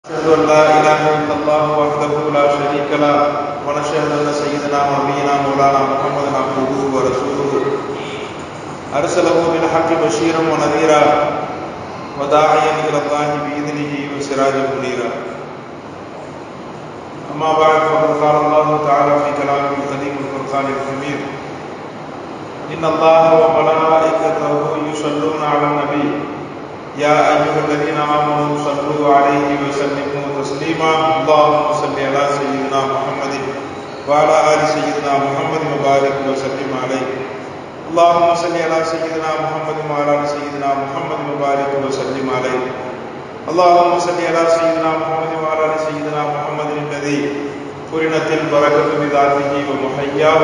أشهد أن لا إله إلا الله وحده لا شريك له ونشهد أن سيدنا ونبينا مولانا محمدا عبده ورسوله أرسله بالحق بشيرا ونذيرا وداعيا إلى الله بإذنه وسراجا منيرا. أما بعد فقد قال الله تعالى في كلامه القديم الفرقان الحميد: إن الله وملائكته يصلون على النبي يا أيها الذين آمنوا صلوا عليه وسلموا تسليما. اللهم صل على سيدنا محمد وعلى آل سيدنا محمد وبارك وسلم عليه. اللهم صل على سيدنا محمد وعلى آل سيدنا محمد وبارك وسلم عليه. اللهم صل على سيدنا محمد وعلى آل سيدنا محمد الذي قرنت البركة بذاته ومحياه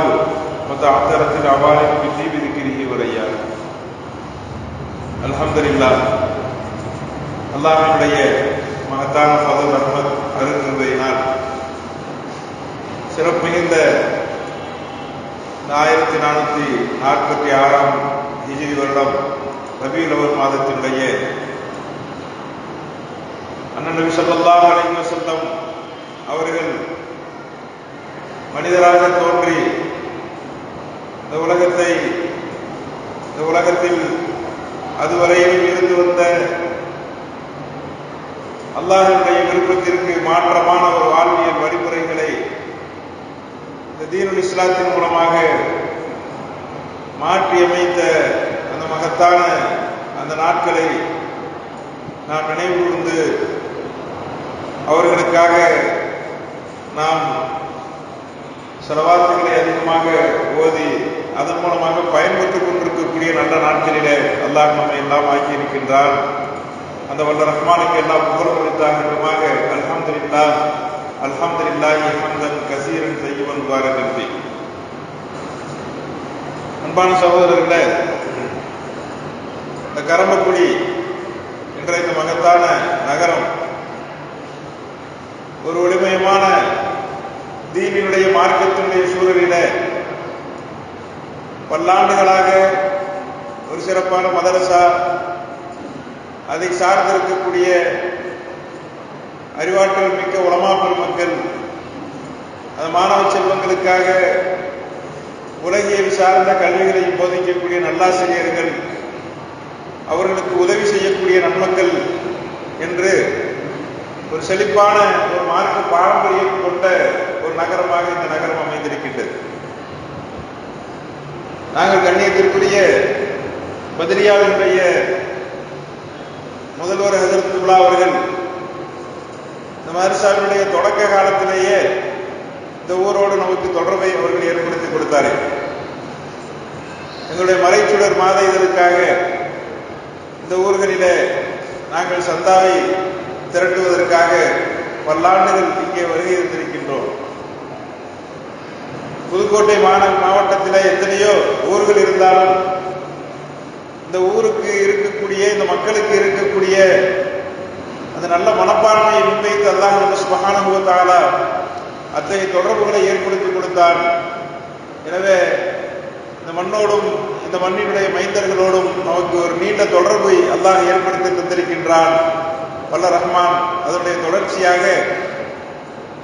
وتعثرت العوالم بطيب ذكره ورياه. அல்ஹம்துலில்லாஹ். அல்லாஹ்வுடைய மகத்தான ஃபضل ரஹ்மத் அருள்கிருபையினால் சிறப்பு மிகுந்த 1446 ஹிஜ்ரி வருடம் ரபியுல் அவ்வல் மாதத்தினுடைய அண்ணன் நபி ஸல்லல்லாஹு அலைஹி வஸல்லம் அவர்கள் மனிதராக தோன்றி இந்த உலகத்தில் அதுவரையிலும் இருந்து வந்த அல்லாஹ்வுடைய விருப்பத்திற்கு மாற்றமான ஒரு வாழ்வியல் வழிமுறைகளை இந்த தீனுல் இஸ்லாத்தின் மூலமாக மாற்றியமைத்த அந்த மகத்தான அந்த நாட்களை நாம் நினைவு கூர்ந்து அவர்களுக்காக நாம் ஸலவாத்துகளை அதிகமாக ஓதி அதன் மூலமாக பயன்பெற்றுக் கொண்டிருக்கக்கூடிய நல்ல நாட்களிலே அல்லாஹ் நம்மை எல்லாம் ஆக்கியிருக்கின்றான். அந்த வல்ல ரஹ்மானுக்கு எல்லாம் புகழ் உரித்தாகட்டுமாக. அல்ஹம்துலில்லாஹ் அல்ஹம்துலில்லாஹி ஹம்தன் கஸீரன் தய்யிபன் முபாரக்கன் ஃபீ. அன்பான சகோதரர்களே, இந்த கரம்பக்குடி என்ற இந்த மகத்தான நகரம் ஒரு ஒளிமயமான தீனினுடைய மார்க்கத்தினுடைய சூழலில பல்லாண்டுகளாக ஒரு சிறப்பான மதரசா, அதை சார்ந்திருக்கக்கூடிய அறிவாற்றல் மிக்க உலமா பெருமக்கள், அந்த மாணவ செல்வங்களுக்காக உலகியல் சார்ந்த கல்விகளையும் போதிக்கக்கூடிய நல்லாசிரியர்கள், அவர்களுக்கு உதவி செய்யக்கூடிய நன்மக்கள் என்று ஒரு செழிப்பான ஒரு மார்க்க பாரம்பரியம் கொண்ட ஒரு நகரமாக இந்த நகரம் அமைந்திருக்கின்றது. நாங்கள் கண்ணியத்திற்குரிய பத்ரியாவினுடைய முதல்வர் ஹஜ்ரத்துல்லா அவர்கள் இந்த மதரசாவினுடைய தொடக்க காலத்திலேயே இந்த ஊரோடு நமக்கு தொடர்பை அவர்கள் ஏற்படுத்தி கொடுத்தார்கள். எங்களுடைய மலைச்சுடர் மாத இதழுக்காக இந்த ஊர்களிலே நாங்கள் சந்தாவை திரட்டுவதற்காக பல்லாண்டுகள் இங்கே வருகை இருந்திருக்கின்றோம். புதுக்கோட்டை மாவட்டத்தில் எத்தனையோ ஊர்கள் இருந்தாலும் இந்த ஊருக்கு இருக்கக்கூடிய, இந்த மக்களுக்கு இருக்கக்கூடிய அந்த நல்ல மனப்பான்மையை முன்வைத்து அல்லாஹ் சுப்ஹானஹு வ தஆலா அத்தகைய தொடர்புகளை ஏற்படுத்தி கொடுத்தான். எனவே இந்த மண்ணோடும் இந்த மண்ணினுடைய மைந்தர்களோடும் நமக்கு ஒரு நீண்ட தொடர்பை அல்லாஹ் ஏற்படுத்தி தந்திருக்கின்றான். வல்ல ரஹ்மான் அதனுடைய தொடர்ச்சியாக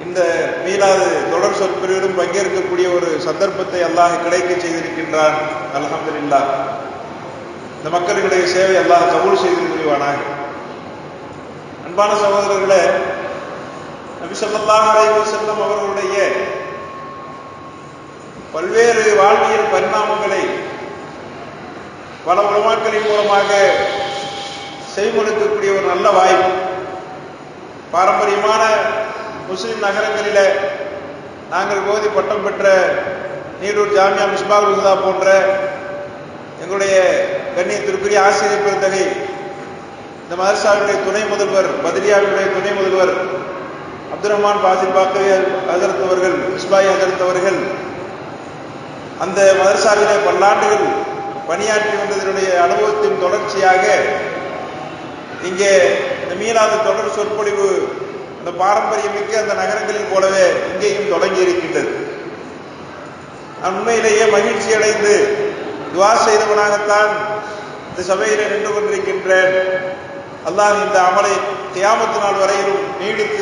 இந்த மீலாது தொடர் சொற்பொழிவிலும் பங்கேற்கக்கூடிய ஒரு சந்தர்ப்பத்தை அல்லாஹ் கிடைக்க செய்திருக்கின்றான். அல்ஹம்துலில்லாஹ். இந்த மக்களுடைய சேவை அல்லாஹ் கபூல் செய்து புரிவானாக. அன்பான சகோதரர்களே, நபி ஸல்லல்லாஹு அலைஹி வஸல்லம் அவர்களுடைய பல்வேறு வாழ்வியல் பரிணாமங்களை பல உலமாக்களின் மூலமாக செய்மொழிக்கக்கூடிய ஒரு நல்ல வாய்ப்பு. பாரம்பரியமான முஸ்லிம் நகரங்களில நாங்கள் ஓதி பட்டம் பெற்ற நீடூர் ஜாமியா மிஸ்பாஹுல் ஹுதா போன்ற எங்களுடைய கண்ணியத்திற்குரிய ஆசிரியர் பெருந்தகை, இந்த மதரசாவுடைய துணை முதல்வர், பத்ரியாவுடைய துணை முதல்வர் அப்துல் ரஹ்மான் பாசில் பாக்கவி ஹஜரத் அவர்கள், மிஸ்பாஹி ஹஜரத் அவர்கள் அந்த மதரசாவிலே பல்லாண்டுகள் பணியாற்றி வந்ததனுடைய அனுபவத்தின் தொடர்ச்சியாக இங்கே இந்த மீலாது தொடர் சொற்பொழிவு அந்த பாரம்பரியமிக்க அந்த நகரங்களில் போலவே இங்கேயும் தொடங்கி இருக்கின்றது. நான் உண்மையிலேயே மகிழ்ச்சி அடைந்து துவா செய்தவனாகத்தான் இந்த சபையில நின்று கொண்டிருக்கின்றேன். அல்லாஹ் இந்த அமலை கியாமத்து நாள் வரையிலும் நீடித்து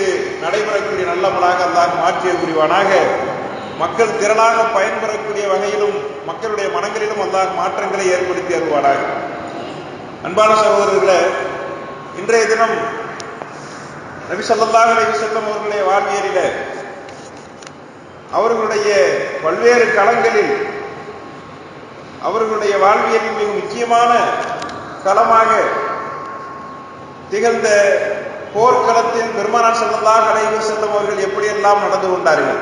நடைபெறக்கூடிய நல்ல அமலாக அல்லாஹ் மாற்றிய புரிவானாக. மக்கள் திரளாக பயன்பெறக்கூடிய வகையிலும் மக்களுடைய மனங்களிலும் அல்லாஹ் மாற்றங்களை ஏற்படுத்தி அருள்வானாக. அன்பான சகோதரர்களே, இன்றைய தினம் நபி ஸல்லல்லாஹு அலைஹி வஸல்லம் அவர்களுடைய வாழ்வியலில் அவர்களுடைய பல்வேறு களங்களில் அவர்களுடைய வாழ்வியலில் மிக முக்கியமான களமாக திகழ்ந்த போர்க்களத்தில் பெருமானார் ஸல்லல்லாஹு அலைஹி வஸல்லம் அவர்கள் எப்படியெல்லாம் நடந்து கொண்டார்கள்,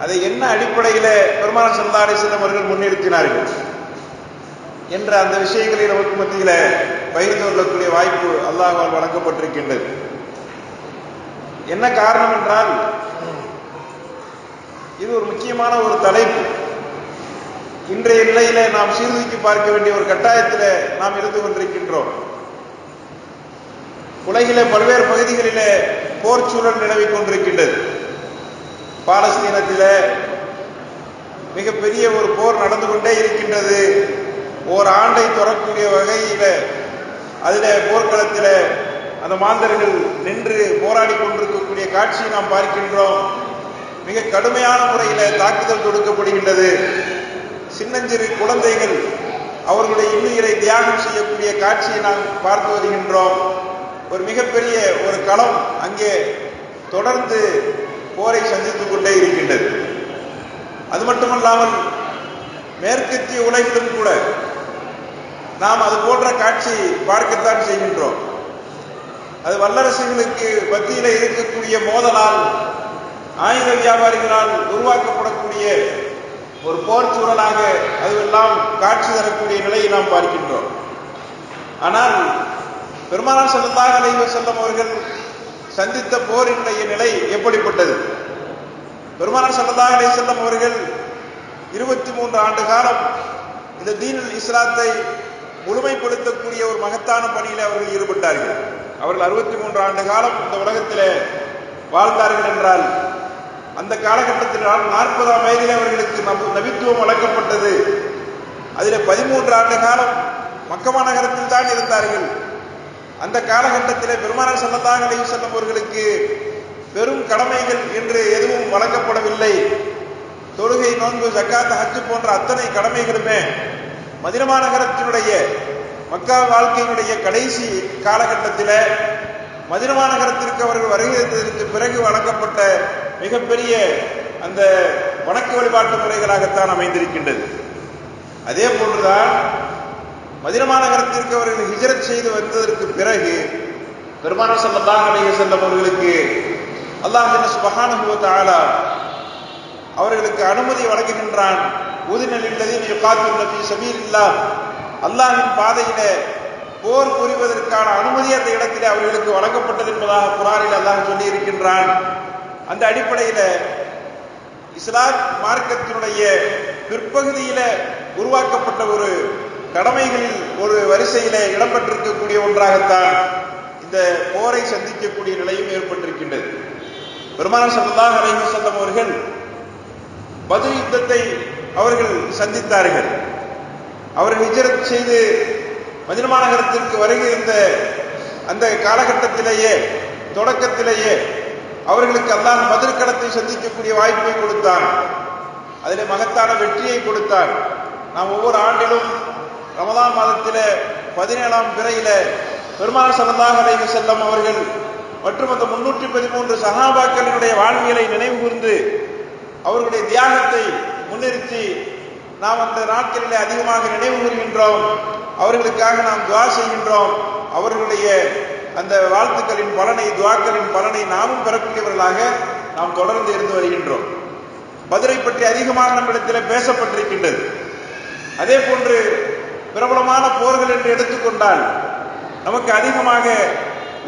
அதை என்ன அடிப்படையில் பெருமானார் ஸல்லல்லாஹு அலைஹி வஸல்லம் அவர்கள் முன்னிறுத்தினார்கள் என்ற அந்த விஷயங்களை நமக்கு மத்தியில் பகிர்ந்து கொள்ளக்கூடிய வாய்ப்பு அல்லாஹ்வால் வழங்கப்பட்டிருக்கின்றது. என்ன காரணம் என்றால், இது ஒரு முக்கியமான ஒரு தலைப்பு. இன்றைய நிலையில நாம் சீர்தூக்கி பார்க்க வேண்டிய ஒரு கட்டாயத்தில் நாம் இருந்து கொண்டிருக்கின்றோம். உலகில பல்வேறு பகுதிகளிலே போர் சூழல் நிலவிக் கொண்டிருக்கின்றது. பாலஸ்தீனத்தில மிகப்பெரிய ஒரு போர் நடந்து கொண்டே இருக்கின்றது. ஓர் ஆண்டை தொடரக்கூடிய வகையில அதில் போர்க்களத்தில் அந்த மாந்தர்கள் நின்று போராடி கொண்டிருக்கக்கூடிய காட்சியை நாம் பார்க்கின்றோம். மிக கடுமையான முறையில் தாக்குதல் தொடுக்கப்படுகின்றது. சின்னஞ்சிறு குழந்தைகள் அவர்களுடைய இன்னுயிரை தியாகம் செய்யக்கூடிய காட்சியை நாம் பார்த்து வருகின்றோம். ஒரு மிகப்பெரிய ஒரு களம் அங்கே தொடர்ந்து போரை சந்தித்துக் கொண்டே இருக்கின்றது. அது மட்டுமல்லாமல் மேற்கத்திய உலகிலும் கூட நாம் அது போன்ற காட்சி பார்க்கத்தான் செய்கின்றோம். அது வல்லரசுகளுக்கு மத்தியில் இருக்கக்கூடிய மோதலால், ஆயுத வியாபாரிகளால் உருவாக்கப்படக்கூடிய ஒரு போர் சூழலாக அதுவெல்லாம் காட்சி தரக்கூடிய நிலையை நாம் பார்க்கின்றோம். ஆனால் பெருமானார் ஸல்லல்லாஹு அலைஹி வஸல்லம் அவர்கள் சந்தித்த போரினுடைய நிலை எப்படிப்பட்டது? பெருமானார் ஸல்லல்லாஹு அலைஹி வஸல்லம் அவர்கள் 23 ஆண்டு காலம் இந்த தீனுல் இஸ்லாத்தை முழுமைப்படுத்தக்கூடிய ஒரு மகத்தான பணியில் அவர்கள் ஈடுபட்டார்கள். அவர்கள் 63 ஆண்டு காலம் இந்த உலகத்தில் வாழ்ந்தார்கள் என்றால், அந்த காலகட்டத்தில் 40ஆம் வயதில் அவர்களுக்கு நபித்துவம் வழங்கப்பட்டது. அதில் 13 ஆண்டு காலம் மக்கா நகரத்தில் தான் இருந்தார்கள். அந்த காலகட்டத்தில் பெருமானார் ஸல்லல்லாஹு அலைஹி வஸல்லம் அவர்களுக்கு பெரும் கடமைகள் என்று எதுவும் வழங்கப்படவில்லை. தொழுகை, நோன்பு, ஜக்காத், ஹஜ் போன்ற அத்தனை கடமைகளுமே மதீனா நகரத்தினுடைய மக்கா வாழ்க்கையினுடைய கடைசி காலகட்டத்தில் மதீனா நகரத்திற்கு அவர்கள் வருகிறதற்கு பிறகு வழங்கப்பட்ட மிகப்பெரிய அந்த வணக்க வழிபாட்டு முறைகளாகத்தான் அமைந்திருக்கின்றது. அதே போன்றுதான் மதீனா நகரத்திற்கு அவர்கள் ஹிஜ்ரத் செய்து வந்ததற்கு பிறகு பெருமானார் ஸல்லல்லாஹு அலைஹி வஸல்லம் அவர்களுக்கு அல்லாஹ் சுப்ஹானஹு வ தஆலா அவர்களுக்கு அனுமதி வழங்குகின்றான். ஊதினல் இல்லதீன யுகாத்திலூன ஃபீ ஸபீலில்லாஹ், அல்லாஹ்வின் பாதையில போர் புரிவதற்கான அனுமதி அந்த இடத்திலே அவர்களுக்கு வழங்கப்பட்டது என்பதாக குர்ஆனில் அல்லாஹ் சொல்லி இருக்கின்றான். அந்த அடிப்படையில் இஸ்லாம் மார்க்கத்தினுடைய பிற்பகுதியில உருவாக்கப்பட்ட ஒரு கடமைகளில் ஒரு வரிசையில இடம்பெற்றிருக்கக்கூடிய ஒன்றாகத்தான் இந்த போரை சந்திக்கக்கூடிய நிலையும் ஏற்பட்டிருக்கின்றது. பெருமானார் ஸல்லல்லாஹு அலைஹி வஸல்லம் அவர்கள் பத்ர் யுத்தத்தை அவர்கள் சந்தித்தார்கள். அவர்கள் ஹிஜ்ரத் செய்து மதீனா நகரத்திற்கு வருகின்ற அந்த காலகட்டத்திலேயே தொடக்கத்திலேயே அவர்களுக்கு அல்லாஹ் பத்ர் களத்தை சந்திக்கக்கூடிய வாய்ப்பை கொடுத்தான். அதிலே மகத்தான வெற்றியை கொடுத்தான். நாம் ஒவ்வொரு ஆண்டிலும் ரமலான் மாதத்திலே 17ஆம் பிறையில பெருமானார் ஸல்லல்லாஹு அலைஹி வஸல்லம் அவர்கள் மற்றும் அந்த 313 சஹாபாக்களினுடைய வாழ்வியலை நினைவு கூர்ந்து அவர்களுடைய தியாகத்தை முன்னிறுத்தி நாம் அந்த நாட்களிலே அதிகமாக நினைவு கூறுகின்றோம். அவர்களுக்காக நாம் துஆ செய்கின்றோம். அவர்களுடைய அந்த வாழ்த்துக்களின் பலனை, துஆக்களின் பலனை நாமும் பெறக்கூடியவர்களாக நாம் தொடர்ந்து இருந்து வருகின்றோம். பத்ரை பற்றி அதிகமாக நம்மிடத்தில் பேசப்பட்டிருக்கின்றது. அதே போன்று பிரபலமான போர்கள் என்று எடுத்துக்கொண்டால் நமக்கு அதிகமாக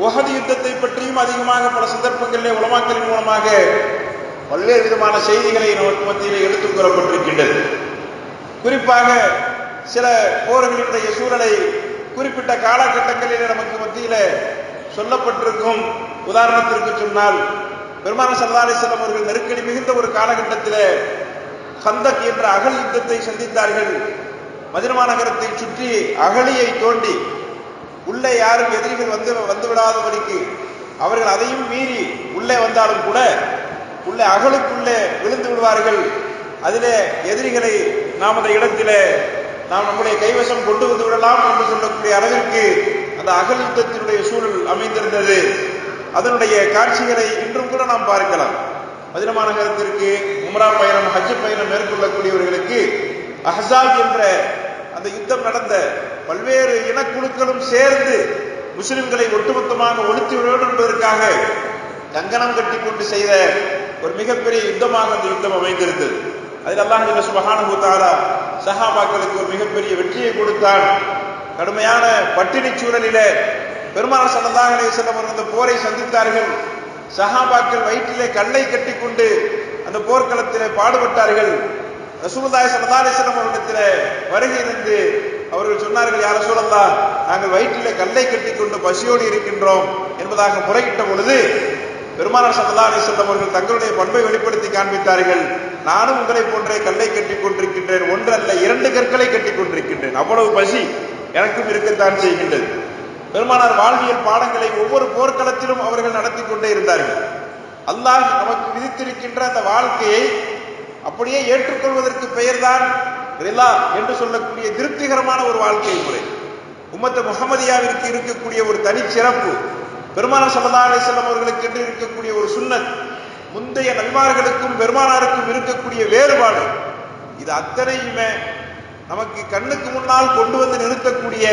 உஹது யுத்தத்தை பற்றியும் அதிகமாக பல சந்தர்ப்பங்களிலே உலமாக்களின் மூலமாக பல்வேறு விதமான செய்திகளை நமக்கு மத்தியிலே எடுத்துக் கூறப்பட்டிருக்கின்றது. குறிப்பாக சில போர்களினுடைய சூழலை குறிப்பிட்ட காலகட்டங்களிலே நமக்கு மத்தியில சொல்லப்பட்டிருக்கும். உதாரணத்திற்கு சொன்னால், பெருமானார் ஸல்லல்லாஹு அலைஹி வஸல்லம் அவர்கள் நெருக்கடி மிகுந்த ஒரு காலகட்டத்தில் கந்தக் என்ற அகல் யுத்தத்தை சந்தித்தார்கள். மதீனா நகரத்தை சுற்றி அகழியை தோண்டி உள்ளே யாரும் எதிரிகள் வந்துவிடாதபடிக்கு அவர்கள் அதையும் மீறி உள்ளே வந்தாலும் கூட உள்ளே அகலுக்குள்ளே விழுந்து விடுவார்கள். அதிலே எதிரிகளை நாம் அந்த இடத்திலே நாம் நம்முடைய கைவசம் கொண்டு வந்து விடலாம் என்று சொல்லக்கூடிய அளவிற்கு அந்த அகல் யுத்தத்தினுடைய சூழல் அமைந்திருந்தது. அதனுடைய காட்சிகளை இன்றும் கூட நாம் பார்க்கலாம். மதீனா நகரத்திற்கு உம்ரா பயணம், ஹஜ் பயணம் மேற்கொள்ளக்கூடியவர்களுக்கு அஹ்ஸாப் என்ற அந்த யுத்தம் நடந்த பல்வேறு இனக்குழுக்களும் சேர்ந்து முஸ்லிம்களை ஒட்டுமொத்தமாக ஒழித்து விட வேண்டும் என்பதற்காக கங்கணம் கட்டி கொண்டு செய்த ஒரு மிகப்பெரிய யுத்தமாக அந்த யுத்தம் அமைந்திருந்தது. அதில் அல்லாஹ் சுப்ஹானஹு வ தஆலா சஹாபாக்களுக்கு ஒரு மிகப்பெரிய வெற்றியை கொடுத்தான். கடுமையான பட்டினி சூழலிலே பெருமானார் ஸல்லல்லாஹு அலைஹி வஸல்லம் அவர்கள் அந்த போரை சந்தித்தார்கள். சஹாபாக்கள் வயிற்றிலே கல்லை கட்டி கொண்டு அந்த போர்க்களத்திலே பாடுபட்டார்கள். ரசூலுல்லாஹி ஸல்லல்லாஹு அலைஹி வஸல்லம் அவர்களிடத்திலே வருகை இருந்து அவர்கள் சொன்னார்கள், யா ரசூலல்லாஹ், நாங்கள் வயிற்றிலே கல்லை கட்டி கொண்டு பசியோடு இருக்கின்றோம் என்பதாக முறையிட்ட பொழுது பெருமானார் ஸல்லல்லாஹு அலைஹி வஸல்லம் அவர்கள் தங்களுடைய பண்பை வெளிப்படுத்தி காண்பித்தார்கள். நானும் உங்களை போன்றே கல்லை கட்டி கொண்டிருக்கின்றேன், ஒன்றல்ல 2 கற்களை கட்டி கொண்டிருக்கின்றேன், அவ்வளவு பசி எனக்கும் இருக்கத்தான் செய்கின்றது. பெருமானார் வாழ்வியல் பாடங்களை ஒவ்வொரு போர்க்களத்திலும் அவர்கள் நடத்தி கொண்டே இருந்தார்கள். அல்லாஹ் நமக்கு விதித்திருக்கின்ற அந்த வாழ்க்கையை அப்படியே ஏற்றுக்கொள்வதற்கு பெயர்தான் ரிலா என்று சொல்லக்கூடிய திருப்திகரமான ஒரு வாழ்க்கை முறை. உம்மத்து முஹம்மதியாவிற்கு இருக்கக்கூடிய ஒரு தனி சிறப்பு, பெருமானார் ஸல்லல்லாஹு அலைஹி வஸல்லம் அவர்களுக்கு என்று இருக்கக்கூடிய ஒரு சுன்னத், முந்தைய நபிமார்களுக்கும் பெருமானாருக்கும் இருக்கக்கூடிய வேறுபாடு, இது அத்தனையுமே நமக்கு கண்ணுக்கு முன்னால் கொண்டு வந்து நிறுத்தக்கூடிய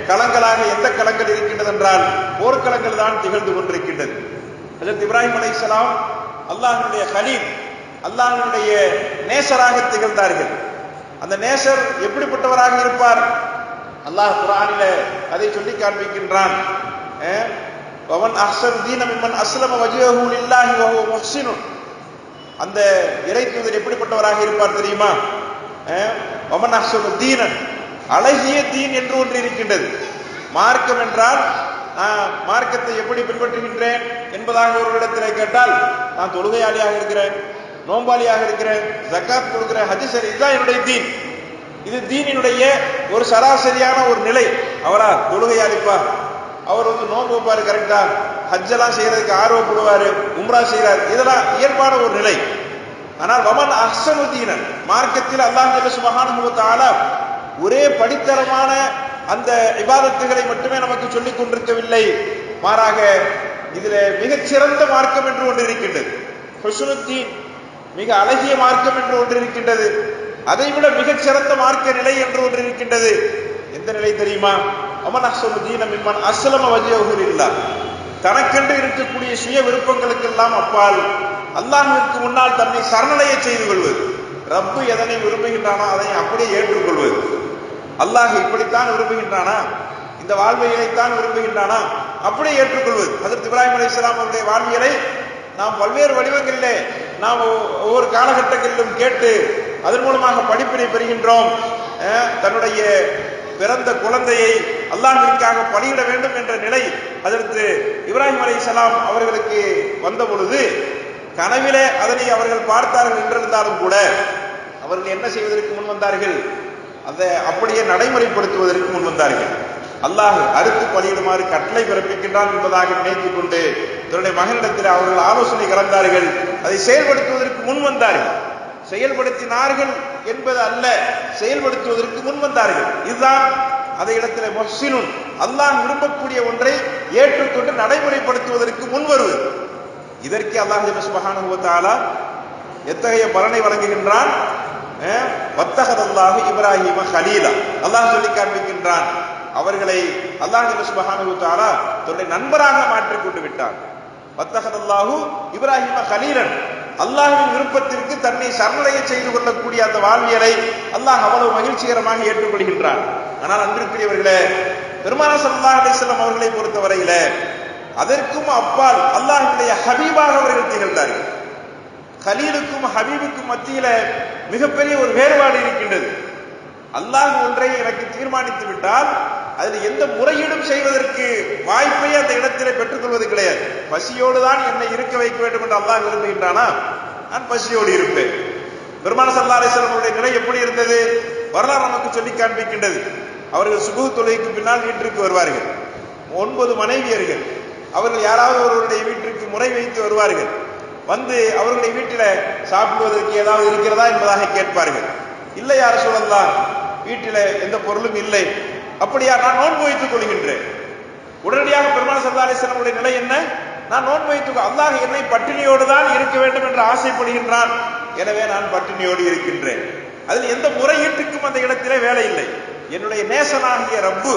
களங்களாக எந்த களங்கள் இருக்கின்றது என்றால் போர்க்களங்கள் தான் திகழ்ந்து கொண்டிருக்கின்றது. ஹஜ்ரத் இப்ராஹிம் அலைஹிஸ்ஸலாம் அல்லாஹ்வுடைய கலீல், அல்லாஹ்வுடைய நேசராக திகழ்ந்தார்கள். அந்த நேசர் எப்படிப்பட்டவராக இருப்பார்? அல்லாஹ் குர்ஆனிலே அதை சொல்லி காண்பிக்கின்றான். வமன் அஹ்ஸனு தீன மிம்மன் அஸ்லம வஜ்ஹஹு லில்லாஹி வ ஹுவ முஹ்ஸினுன். அந்த இறை தூதர் எப்படிப்பட்டவராக இருப்பார் தெரியுமா? வமன் அஹ்ஸனு தீனன், அழகிய தீன் என்று ஒன்று இருக்கின்றது. மார்க்கம் என்றால் மார்க்கத்தை எப்படி பின்பற்றுகின்றேன் என்பதாக ஒரு இடத்திலே கேட்டால், நான் தொழுகையாளியாக இருக்கிறேன், நோம்பாளியாக இருக்கிறேன், ஜக்காத் கொடுக்கிறேன், ஹஜ் சரி, இதுதான் என்னுடைய தீன். இது தீனினுடைய ஒரு சராசரியான ஒரு நிலை. அவரா தொழுகையாளிப்பா, அவர் நோன்பு வைப்பாரு, கரெக்டா, ஹஜ்ஜெல்லாம் செய்யறதுக்கு ஆர்வப்படுவாரு, உம்ரா செய்யறாரு, இதெல்லாம் இயல்பான ஒரு நிலை. ஆனால் வமன் அஹ்ஸனு தீனன், மார்க்கத்தில் அல்லாஹ் சுப்ஹானஹு வ தஆலா ஒரே படித்தரமான அந்த இபாதத்துகளை மட்டுமே நமக்கு சொல்லிக் கொண்டிருக்கவில்லை, மாறாக இதுல மிகச்சிறந்த மார்க்கம் என்று ஒன்று இருக்கின்றது. ஹுஸ்னுத்தீன், மிக அழகிய மார்க்கம் என்று ஒன்று இருக்கின்றது. அதைவிட மிகச்சிறந்த மார்க்க நிலை என்று ஒன்று இருக்கின்றது. எந்த நிலை தெரியுமா? வமன் அஹ்ஸனு தீன மிம்மன் அஸ்லம வஜ்ஹஹு லில்லாஹ். தனக்கென்று இருக்கக்கூடிய சுய விருப்பங்களுக்கெல்லாம் அப்பால் அல்லாஹ்விற்கு முன்னால் தன்னை சரணடைய செய்து கொள்வது. ரப்பு எதனை விரும்புகின்றானோ அதை அப்படியே ஏற்றுக்கொள்வது. அல்லாஹ் இப்படித்தான் விரும்புகின்றானா, இந்த வாழ்வியலைத்தான் விரும்புகின்றானா, அப்படியே ஏற்றுக்கொள்வது. ஹஜ்ரத் இப்ராஹிம் அலைஹிஸ்ஸலாம் அவருடைய வாழ்வியலை நாம் பல்வேறு வடிவங்களிலே நாம் ஒவ்வொரு காலகட்டங்களிலும் கேட்டு அதன் மூலமாக படிப்பினை பெறுகின்றோம். தன்னுடைய பிறந்த குழந்தையை அல்லாஹ்விற்காக பலியிட வேண்டும் என்ற நிலை ஹஜ்ரத் இப்ராஹிம் அலைஹிஸ்ஸலாம் அவர்களுக்கு வந்த பொழுது கனவிலே அதனை அவர்கள் பார்த்தார்கள் என்றிருந்தாலும் கூட அவர்கள் என்ன செய்வதற்கு முன் வந்தார்கள்? அதை அப்படியே நடைமுறைப்படுத்துவதற்கு முன் வந்தார்கள். அல்லாஹ் அறுத்து பலியிடுமாறு கட்டளை பிறப்பிக்கின்றான் என்பதாக நினைத்துக் கொண்டு தன்னுடைய மகனிடத்தில் அவர்கள் ஆலோசனை கலந்தார்கள். அதை செயல்படுத்துவதற்கு முன் வந்தார்கள். செயல்படுத்தினார்கள் என்பது அல்ல, செயல்படுத்துவதற்கு முன் வந்தார்கள். இதுதான் அதை இடத்துல முஹ்ஸினுன், அல்லாஹ் விரும்பக்கூடிய ஒன்றை ஏற்றுக்கொண்டு நடைமுறைப்படுத்துவதற்கு முன் வருவது. இதற்கு அல்லாஹ் சுப்ஹானஹு வ தஆலா எத்தகைய பலனை வழங்குகின்றான்? வத்தஹதல்லாஹு இப்ராஹீம கலீலா. அல்லாஹ் சொல்லி காண்பிக்கின்றான், அவர்களை அல்லாஹ் சுப்ஹானஹு வ தஆலா தன்னுடைய நண்பராக மாற்றிக் கொண்டு விட்டான். வத்தஹதல்லாஹு இப்ராஹீம கலீலன், அல்லாஹ்வின் விருப்பத்திற்கு தன்னை சரணடைய செய்து கொள்ளக்கூடிய அந்த வாழ்வியலை அல்லாஹ் அவ்வளவு மகிழ்ச்சிகரமாக ஏற்றுக்கொள்கின்றான். ஆனால் அன்பிற்குரியவர்களே, பெருமானார் ஸல்லல்லாஹு அலைஹி வஸல்லம் அவர்களை பொறுத்தவரையில அதற்கும் அப்பால் அல்லாஹ்வுடைய ஹபீபாக அவர்கள் திகழ்ந்தார்கள். கலீலுக்கும் ஹபீபுக்கும் மத்தியில மிகப்பெரிய ஒரு வேறுபாடு இருக்கின்றது. அல்லாஹ் ஒன்றை எனக்கு தீர்மானித்து விட்டால் அதில் எந்த முறையீடும் செய்வதற்கு வாய்ப்பை அந்த இடத்திலே பெற்றுக்கொள்வது கிடையாது. பசியோடு தான் என்னை இருக்க வைக்க வேண்டும் என்று அல்லாஹ் விரும்புகின்றானா, நான் பசியோடு இருப்பேன். பெருமானார் ஸல்லல்லாஹு அலைஹி வஸல்லம் அவருடைய நிலை எப்படி இருந்தது? வரலாறு நமக்கு சொல்லி காண்பிக்கின்றது. அவர்கள் சுபஹ் தொழுகைக்கு பின்னால் வீட்டிற்கு வருவார்கள். 9 மனைவியர்கள், அவர்கள் யாராவது ஒருவருடைய வீட்டிற்கு முறை வைத்து வருவார்கள். வந்து அவர்களுடைய வீட்டில் சாப்பிடுவதற்கு ஏதாவது இருக்கிறதா என்பதாக கேட்பார்கள். இல்லை யா ரசூலல்லாஹ், வீட்டில் எந்த பொருளும் இல்லை. அப்படியா, நான் நோன்பு வைத்துக் கொள்கின்றேன். உடனடியாக பெருமானார் ஸல்லல்லாஹு அலைஹி வஸல்லம் நிலை என்ன? நான் நோன்பு வைத்துக் அல்லாஹ் என்னை பட்டினியோடு தான் இருக்க வேண்டும் என்று ஆசைப்படுகின்றான், எனவே நான் பட்டினியோடு இருக்கின்றேன். அதில் எந்த முறையீட்டுக்கும் அந்த இடத்திலே வேலை இல்லை. என்னுடைய நேசனாகிய ரப்பு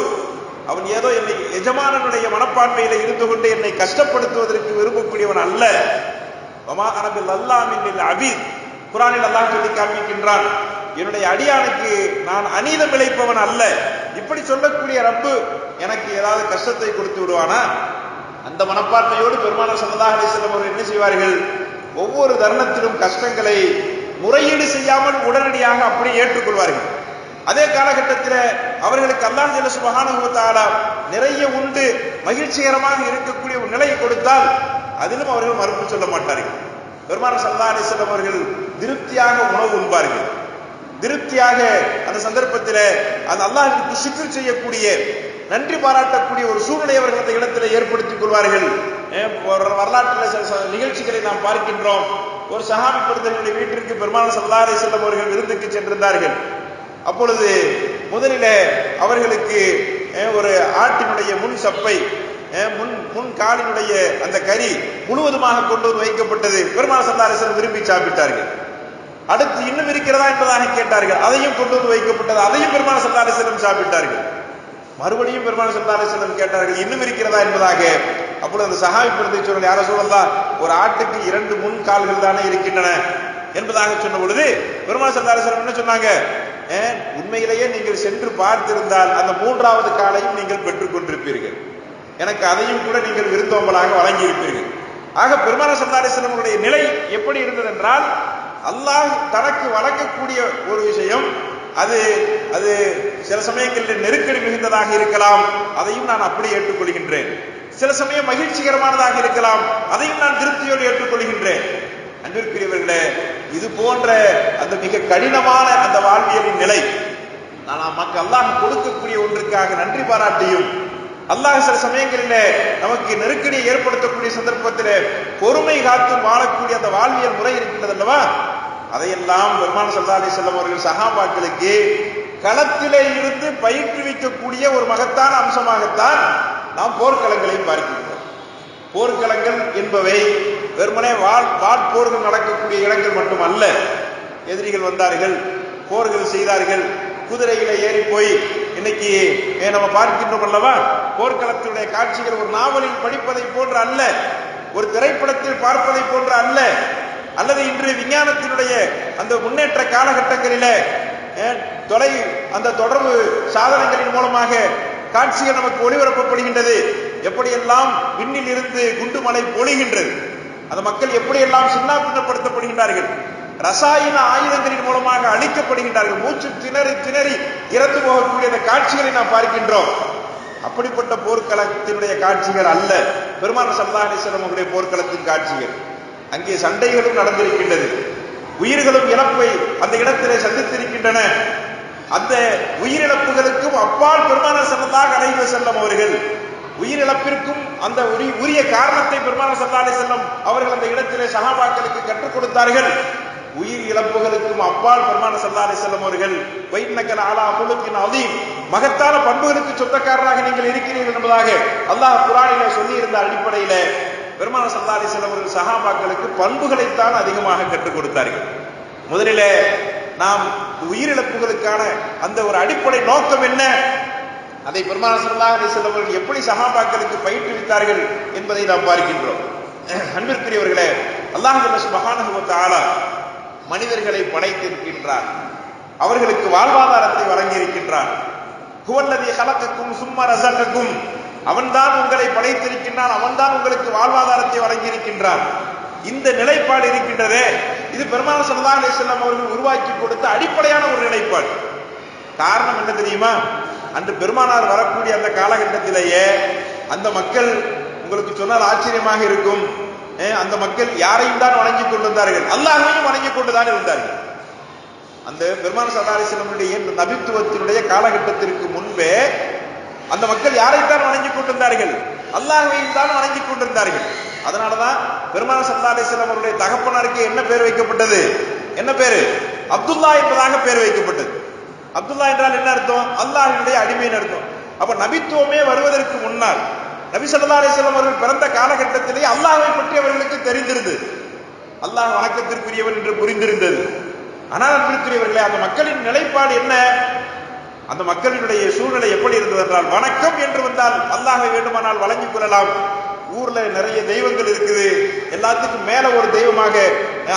அவன் ஏதோ என்னை எஜமானனுடைய மனப்பான்மையில இருந்து கொண்டு என்னை கஷ்டப்படுத்துவதற்கு விரும்பக்கூடியவன் அல்ல. வமா அன பில்லாமின் அபீத், குர்ஆனில் அல்லாஹ் சொல்லி காண்பிக்கின்றான், என்னுடைய அடியானுக்கு நான் அநீதம் இழைப்பவன் அல்ல. இப்படி சொல்லக்கூடிய ரப்பு எனக்கு ஏதாவது கஷ்டத்தை கொடுத்து விடுவானா? அந்த மனப்பான்மையோடு பெருமானார் ஸல்லல்லாஹு அலைஹி வஸல்லம் அவர்கள் என்ன செய்வார்கள்? ஒவ்வொரு தருணத்திலும் கஷ்டங்களை முறையீடு செய்யாமல் உடனடியாக அப்படியே ஏற்றுக்கொள்வார்கள். அதே காலகட்டத்தில் அவர்களுக்கு அல்லாஹ் ஜல்ல சுப்ஹானஹு வ தஆலா நிறைய உண்டு மகிழ்ச்சிகரமாக இருக்கக்கூடிய ஒரு நிலையை கொடுத்தால் அதிலும் அவர்கள் மறுப்பு சொல்ல மாட்டார்கள். பெருமானார் ஸல்லல்லாஹு அலைஹி வஸல்லம் அவர்கள் திருப்தியாக உணவு உண்பார்கள். திருப்தியாக அந்த சந்தர்ப்பத்தில் அந்த அல்லாஹ்விற்கு ஷுக்ர் செய்யக்கூடிய, நன்றி பாராட்டக்கூடிய ஒரு சூழ்நிலை அவர்கள் அந்த இடத்தில் ஏற்படுத்திக் கொள்வார்கள். வரலாற்றில் சில நிகழ்ச்சிகளை நாம் பார்க்கின்றோம். ஒரு சஹாபி பெருந்தர்களுடைய வீட்டிற்கு பெருமானார் ஸல்லல்லாஹு அலைஹி வஸல்லம் அவர்கள் விருந்துக்கு சென்றிருந்தார்கள். அப்பொழுது முதலில் அவர்களுக்கு ஒரு ஆட்டினுடைய முன் சப்பை, முன் காலினுடைய அந்த கறி முழுவதுமாக கொண்டு வந்து வைக்கப்பட்டது. பெருமானார் ஸல்லல்லாஹு அலைஹி வஸல்லம் விரும்பி சாப்பிட்டார்கள். அடுத்து இன்னும் இருக்கிறதா என்பதாக கேட்டார்கள். அதையும் கொண்டு வந்து வைக்கப்பட்டது. அதையும் பெருமானார் ஸல்லல்லாஹு அலைஹி வஸல்லம் சாப்பிட்டார்கள். மறுபடியும் பெருமானார் ஸல்லல்லாஹு அலைஹி வஸல்லம் கேட்டார்கள், இன்னும் இருக்கிறதா என்பதாக. அப்பொழுது அந்த சஹாபி பெருந்தை சொன்னார், யார ரசூலல்லாஹ், ஒரு ஆட்டுக்கு 2 முன் கால்கள் தானே இருக்கின்றன என்பதாக சொன்ன பொழுது பெருமானார் ஸல்லல்லாஹு அலைஹி வஸல்லம் என்ன சொன்னாங்க? உண்மையிலேயே நீங்கள் சென்று பார்த்திருந்தால் அந்த 3வது காலையும் நீங்கள் பெற்றுக் கொண்டிருப்பீர்கள், எனக்கு அதையும் கூட நீங்கள் விருந்தோம்பலாக வழங்கி இருப்பீர்கள். ஆக பெருமானார் ஸல்லல்லாஹு அலைஹி வஸல்லம் உடைய நிலை எப்படி இருந்தது என்றால், அல்லாஹ் தனக்கு வழங்கக்கூடிய ஒரு விஷயம் அது அது சில சமயங்களில் நெருக்கடி மிகுந்ததாக இருக்கலாம், அதையும் நான் அப்படி ஏற்றுக்கொள்கின்றேன். சில சமயம் மகிழ்ச்சிகரமானதாக இருக்கலாம், அதையும் நான் திருப்தியோடு ஏற்றுக்கொள்கின்றேன். அன்பிற்குரியவர்களே, இது போன்ற அந்த மிக கடினமான அந்த வாழ்வியலின் நிலை நமக்கு அல்லாஹ் கொடுக்கக்கூடிய ஒன்றுக்காக நன்றி பாராட்டியும், அல்லாஹ் சில சமயங்களிலே நமக்கு நெருக்கடியை ஏற்படுத்தக்கூடிய சந்தர்ப்பத்தில் பொறுமை காத்து வாழக்கூடிய அந்த வாழ்வியல் முறை இருக்கின்றது அல்லவா, அதையெல்லாம் பெருமானார் ஸல்லல்லாஹு அலைஹி வஸல்லம் அவர்கள் சஹாபாக்களுக்கு களத்திலே இருந்து பயிற்றுவிக்கக்கூடிய ஒரு மகத்தான அம்சமாகத்தான் நாம் போர்க்களங்களை பார்க்கின்றோம். போர்க்களங்கள் என்பவை வெறுமனே போர்கள் நடக்கக்கூடிய இடங்கள் மட்டுமல்ல. எதிரிகள் வந்தார்கள், போர்கள் செய்தார்கள், குதிரையில ஏறி போய் இன்னைக்கு நம்ம பார்க்கின்றோம் அல்லவா, போர்க்களத்தினுடைய காட்சிகள் ஒரு நாவலில் படிப்பதை போன்று அல்ல, ஒரு திரைப்படத்தில் பார்ப்பதை போன்று அல்ல, அல்லது இன்று விஞ்ஞானத்தினுடைய அந்த முன்னேற்ற காலகட்டங்களில அந்த தொடர்பு சாதனங்களின் மூலமாக காட்சிகள் நமக்கு ஒளிபரப்பப்படுகின்றது. எப்படியெல்லாம் விண்ணில் இருந்து குண்டுமலை பொழிகின்றது, அந்த மக்கள் எப்படியெல்லாம் சின்னாபின்னப்படுத்தப்படுகின்றார்கள், ரசாயன ஆயுதங்களின் மூலமாக அழிக்கப்படுகின்றார்கள், மூச்சு திணறி திணறி இறந்து போகக்கூடிய அந்த காட்சிகளை நாம் பார்க்கின்றோம். அப்படிப்பட்ட போர்க்களத்தினுடைய காட்சிகள் அல்ல பெருமானார் ஸல்லல்லாஹு அலைஹி வஸல்லம் அவருடைய போர்க்களத்தின் காட்சிகள். அங்கே சண்டைகளும் நடந்திருக்கின்றது, உயிர்களும் இழப்பை அந்த இடத்திலே சந்தித்திருக்கின்றன. அந்த உயிரிழப்புகளுக்கும் அப்பால் பெருமானார் ஸல்லல்லாஹு அலைஹி வஸல்லம் அவர்கள் உயிரிழப்பிற்கும் அந்த உரிய காரணத்தை பெருமானார் ஸல்லல்லாஹு அலைஹி வஸல்லம் அவர்கள் அந்த இடத்திலே சஹாபாக்களுக்கு கற்றுக் கொடுத்தார்கள். உயிர் இழப்புகளுக்கும் அப்பால் பெருமானார் ஸல்லல்லாஹு அலைஹி வஸல்லம் அவர்கள் வைன்னக அலா குலுகின் அதீம், மகத்தான பண்புகளுக்கு சொந்தக்காரராக நீங்கள் இருக்கிறீர்கள் என்பதாக அல்லாஹ் குர்ஆனிலே சொல்லி இருந்த அடிப்படையில பெருமானார் ஸல்லல்லாஹு அலைஹி வஸல்லம் அவர்கள் சஹாபாக்களுக்கு பண்புகளைத்தான் அதிகமாக கற்றுக் கொடுத்தார்கள். முதலிலே நாம் உயிரிழப்புகளுக்கான அந்த ஒரு அடிப்படை நோக்கம் என்ன, அதை பெருமானார் ஸல்லல்லாஹு அலைஹி வஸல்லம் அவர்கள் எப்படி சஹாபாக்களுக்கு பயிற்றுவித்தார்கள் என்பதை நாம் பார்க்கின்றோம். அன்பிற்குரியவர்களே, அல்லாஹ் சுப்ஹானஹு வ தஆலா மனிதர்களை படைத்திருக்கின்றார், அவர்களுக்கு வாழ்வாதாரத்தை வழங்கி இருக்கின்றார். ஹுவல்லதி ஹலகக்கும் சும்ம ரஸகக்கும், அவன்தான் உங்களை படைத்திருக்கின்றான், அவன்தான் உங்களுக்கு வாழ்வாதாரத்தை வழங்கி இருக்கின்றான். இந்த நிலைப்பாடு இருக்கின்றதே, இது பெருமானார் ஸல்லல்லாஹு அலைஹி வஸல்லம் அவர்கள் உருவாக்கி கொடுத்த அடிப்படையான ஒரு நிலைப்பாடு. காரணம் என்ன தெரியுமா? அன்று பெருமானார் வரக்கூடிய அந்த காலகட்டத்திலேயே அந்த மக்கள், உங்களுக்கு சொன்னால் ஆச்சரியமாக இருக்கும், அந்த மக்கள் யாரையும் தான் வணங்கி கொண்டிருந்தார்கள், அல்லாஹ்வையும் வணங்கி கொண்டுதான் இருந்தார்கள். அந்த பெருமானார் ஸல்லல்லாஹு அலைஹி வஸல்லம் நபித்துவத்தினுடைய காலகட்டத்திற்கு முன்பே அந்த மக்கள் யாரைத்தான் வணங்கிக் கொண்டிருந்தார்கள்? அல்லாஹ்வையும் தான் வணங்கிக் கொண்டிருந்தார்கள். அதனாலதான் பெருமானார் ஸல்லல்லாஹு அலைஹி வஸல்லம் அவருடைய தகப்பனாருக்கு என்ன பேர் வைக்கப்பட்டது? என்ன பேரு? அப்துல்லா என்பதாக பேர் வைக்கப்பட்டது. அப்துல்லா என்றால் என்ன அர்த்தம்? அல்லாஹ்வினுடைய அடிமைன்னு அர்த்தம். அப்ப நபித்துவமே வருவதற்கு முன்னால் நபி ஸல்லல்லாஹு அலைஹி வஸல்லம் அவர்கள் பிறந்த காலகட்டத்திலேயே அல்லாஹ்வை பற்றி அவர்களுக்கு தெரிந்திருந்தது. அல்லாஹ் வணக்கத்திற்குரியவன் என்று புரிந்திருந்தது. ஆனால் அன்பிற்குரியவர்களே, அந்த மக்களின் நிலைப்பாடு என்ன? அந்த மக்களினுடைய சூழ்நிலை எப்படி இருந்தது என்றால், வணக்கம் என்று வந்தால் அல்லாஹ்வை வேண்டுமானால் வழங்கிக் கொள்ளலாம். ஊர்ல நிறைய தெய்வங்கள் இருக்குது, எல்லாத்துக்கும் மேல ஒரு தெய்வமாக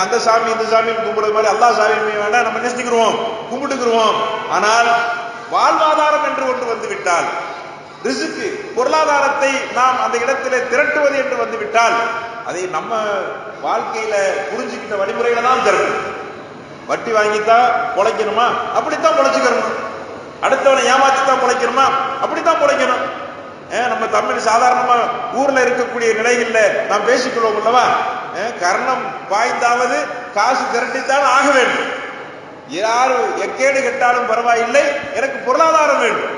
அந்த சாமி இந்த சாமி கும்பிடுற மாதிரி அல்லாஹ் சாமி வேண்டாம், நம்ம நினைச்சுக்கிறோம், கும்பிட்டுக்கிறோம். ஆனால் வாழ்வாதாரம் என்று ஒன்று வந்துவிட்டால், ரிஸ்க் பொருளாதாரத்தை நாம் அந்த இடத்திலே திரட்டுவது என்று வந்துவிட்டால், அதை நம்ம வாழ்க்கையில புரிஞ்சுக்கிட்ட வழிமுறையில தான் திரட்டணும். வட்டி வாங்கித்தான் பொழைக்கணுமா? அப்படித்தான் பொழைச்சுக்கணும். அடுத்தவனை ஏமாத்தித்தான் பொழைக்கணுமா? அப்படித்தான் பொழைக்கணும். நம்ம தமிழ் சாதாரணமா ஊர்ல இருக்கக்கூடிய நிலைகள்ல நாம் பேசிக்கொள்வோம் அல்லவா? கர்ணம் பாய்ந்தாவது காசு திரட்டித்தான் ஆக வேண்டும். யாரு எக்கேடு கெட்டாலும் பரவாயில்லை, எனக்கு பொருளாதாரம் வேண்டும்.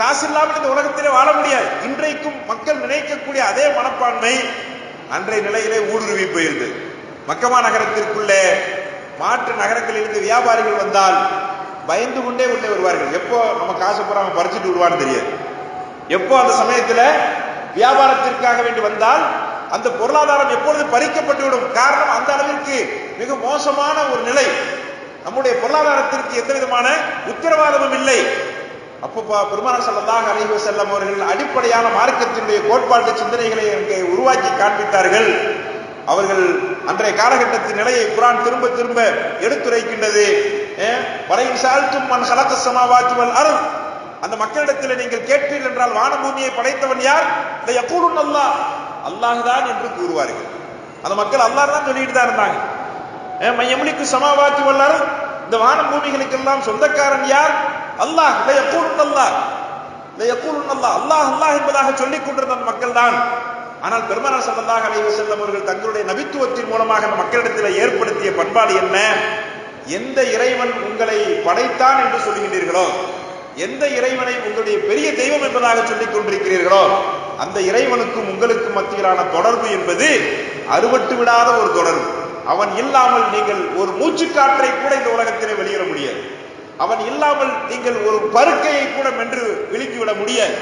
காசு இல்லாமல் இந்த உலகத்திலே வாழ முடியாது. இன்றைக்கும் மக்கள் நினைக்கக்கூடிய அதே மனப்பான்மை அன்றைய நிலையிலே ஊடுருவி போயிருந்தது. மக்கமா நகரத்திற்குள்ளே மாற்று நகரங்களில் இருந்து வியாபாரிகள் வந்தால் பயந்து கொண்டே உள்ளே வருவார்கள். எப்போ நம்ம காசு பூரா அவன் பறிச்சுட்டு விடுவான்னு தெரியாது. எப்போ அந்த சமயத்துல வியாபாரத்திற்காக வேண்டி வந்தால் அந்த பொருளாதாரம் எப்பொழுது பறிக்கப்பட்டுவிடும். காரணம், அந்த அளவிற்கு மிக மோசமான ஒரு நிலை. நம்முடைய பொருளாதாரத்திற்கு எந்த விதமான உத்தரவாதமும் இல்லை. அப்போ பெருமானார் ஸல்லல்லாஹு அலைஹி வஸல்லம் அவர்கள் அடிப்படையான மார்க்கத்தினுடைய கோட்பாட்டு சிந்தனைகளை அங்கே உருவாக்கி காண்பித்தார்கள். அவர்கள் அன்றைய காலகட்டத்தின் நிலையை குர்ஆன் திரும்ப திரும்ப எடுத்துரைக்கின்றது. வரையின் சால்தும் மன் ஹலக ஸமாவாத்தி வல் அர்த், அந்த மக்களிடத்தில் நீங்கள் கேட்பீர்கள் என்றால் வான பூமியை படைத்தவன் யார்? யகூலுன் அல்லாஹ், அல்லாஹ் தான் என்று கூறுவார்கள். அந்த மக்கள் அல்லாஹ் தான் சொல்லிட்டு தான் இருந்தாங்க. மையமுலிக்கு ஸமாவாத்தி வல் அர்த், இந்த வான பூமிகளுக்கெல்லாம் சொந்தக்காரன் யார்? அல்லாஹ். யகூலுன் அல்லாஹ், யகூலுன் அல்லாஹ், அல்லாஹ் அல்லாஹ் என்பதாக சொல்லிக் கொண்டிருந்த மக்கள் தான். ஆனால் பெருமானார் ஸல்லல்லாஹு அலைஹி வஸல்லம் அவர்கள் தங்களுடைய நபித்துவத்தின் மூலமாக அந்த மக்களிடத்தில் ஏற்படுத்திய பண்பாடு என்ன? எந்த இறைவன் உங்களை படைத்தான் என்று சொல்லுகின்றீர்களோ, எந்த இறைவனை உங்களுடைய பெரிய தெய்வம் என்பதாக சொல்லிக் கொண்டிருக்கிறீர்களோ, அந்த இறைவனுக்கும் உங்களுக்கும் மத்தியிலான தொடர்பு என்பது அறுபட்டு விடாத ஒரு தொடர்பு. அவன் இல்லாமல் நீங்கள் ஒரு மூச்சுக்காற்றை கூட இந்த உலகத்திலே வெளியிட முடியாது. அவன் இல்லாமல் நீங்கள் ஒரு பருக்கையை கூட மென்று விழுங்கிவிட முடியாது.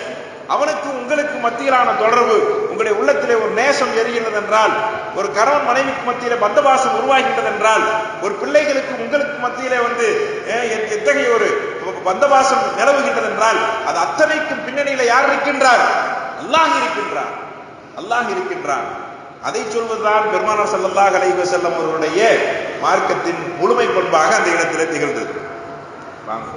அவனுக்கு உங்களுக்கு மத்தியிலான தொடர்பு, உங்களுடைய உள்ளத்திலே ஒரு நேசம் எரிகின்றது என்றால், ஒரு கணவன் மனைவிக்கு மத்தியிலே பந்தபாசம் உருவாகின்றது என்றால், ஒரு பிள்ளைகளுக்கு உங்களுக்கு மத்தியிலே எத்தகைய ஒரு பந்தபாசம் நிலவுகின்றது என்றால், அது அத்தனைக்கும் பின்னணியில யார் இருக்கின்றார்? அல்லாஹ் இருக்கின்றார். அல்லாஹ் இருக்கின்றான். அதை சொல்வதுதான் பெருமானார் ஸல்லல்லாஹு அலைஹி வஸல்லம் அவர்களுடைய மார்க்கத்தின் முழுமை பண்பாக அந்த இடத்திலே திகழ்ந்தது. வாங்க.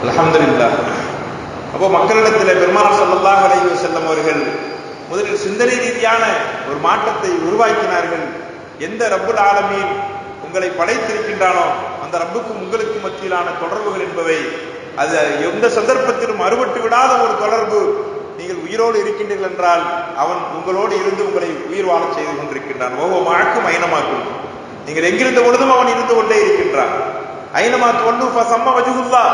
அல்ஹம்துலில்லாஹ். அப்போ மக்களிடத்தில் பெருமானார் ஸல்லல்லாஹு அலைஹி வஸல்லம் அவர்கள் முதலில் சிந்தனை ரீதியான ஒரு மாற்றத்தை உருவாக்கினார்கள். எந்த ரப்புல் ஆலமீன் உங்களை படைத்திருக்கின்றானோ அந்த ரப்புக்கும் உங்களுக்கு மத்தியிலான தொடர்புகள் என்பவை அது எந்த சந்தர்ப்பத்திலும் அறுபட்டு விடாத ஒரு தொடர்பு. நீங்கள் உயிரோடு இருக்கின்றீர்கள் என்றால் அவன் உங்களோடு இருந்து உங்களை உயிர் வாழ செய்து கொண்டிருக்கின்றான். ஓஹோ மாக்கும் ஐனமாக்கும், நீங்கள் எங்கிருந்த பொழுதும் அவன் இருந்து கொண்டே இருக்கின்றான். ஐனமாக்கு ஒன்று சம்ம வஜுகுல்லா,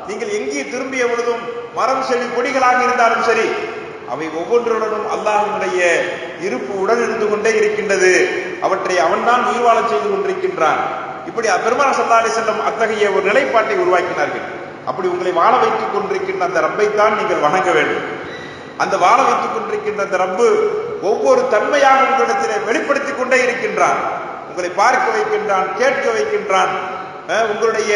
நீங்கள் எங்கே திரும்பிய பொழுதும் மரம் செடி கொடிகளாக இருந்தாலும் சரி, அவை ஒவ்வொன்றுடனும் அல்லாஹ்வினுடைய இருப்பு உடன் இருந்து கொண்டே இருக்கின்றது. அவற்றை அவன்தான் உயிர் வாழ செய்து கொண்டிருக்கின்றான். இப்படி பெருமானார் ஸல்லல்லாஹு அலைஹி வஸல்லம் அத்தகைய ஒரு நிலைப்பாட்டை உருவாக்கினார்கள். அப்படி உங்களை வாழ வைத்துக் கொண்டிருக்கின்ற அந்த ரப்பைத்தான் நீங்கள் வணங்க வேண்டும். அந்த வாழ வைத்துக் கொண்டிருக்கின்ற அந்த ரப்பு ஒவ்வொரு தன்மையாக உங்களிடத்திலே வெளிப்படுத்திக் கொண்டே இருக்கின்றான். உங்களை பார்க்க வைக்கின்றான், கேட்க வைக்கின்றான். உங்களுடைய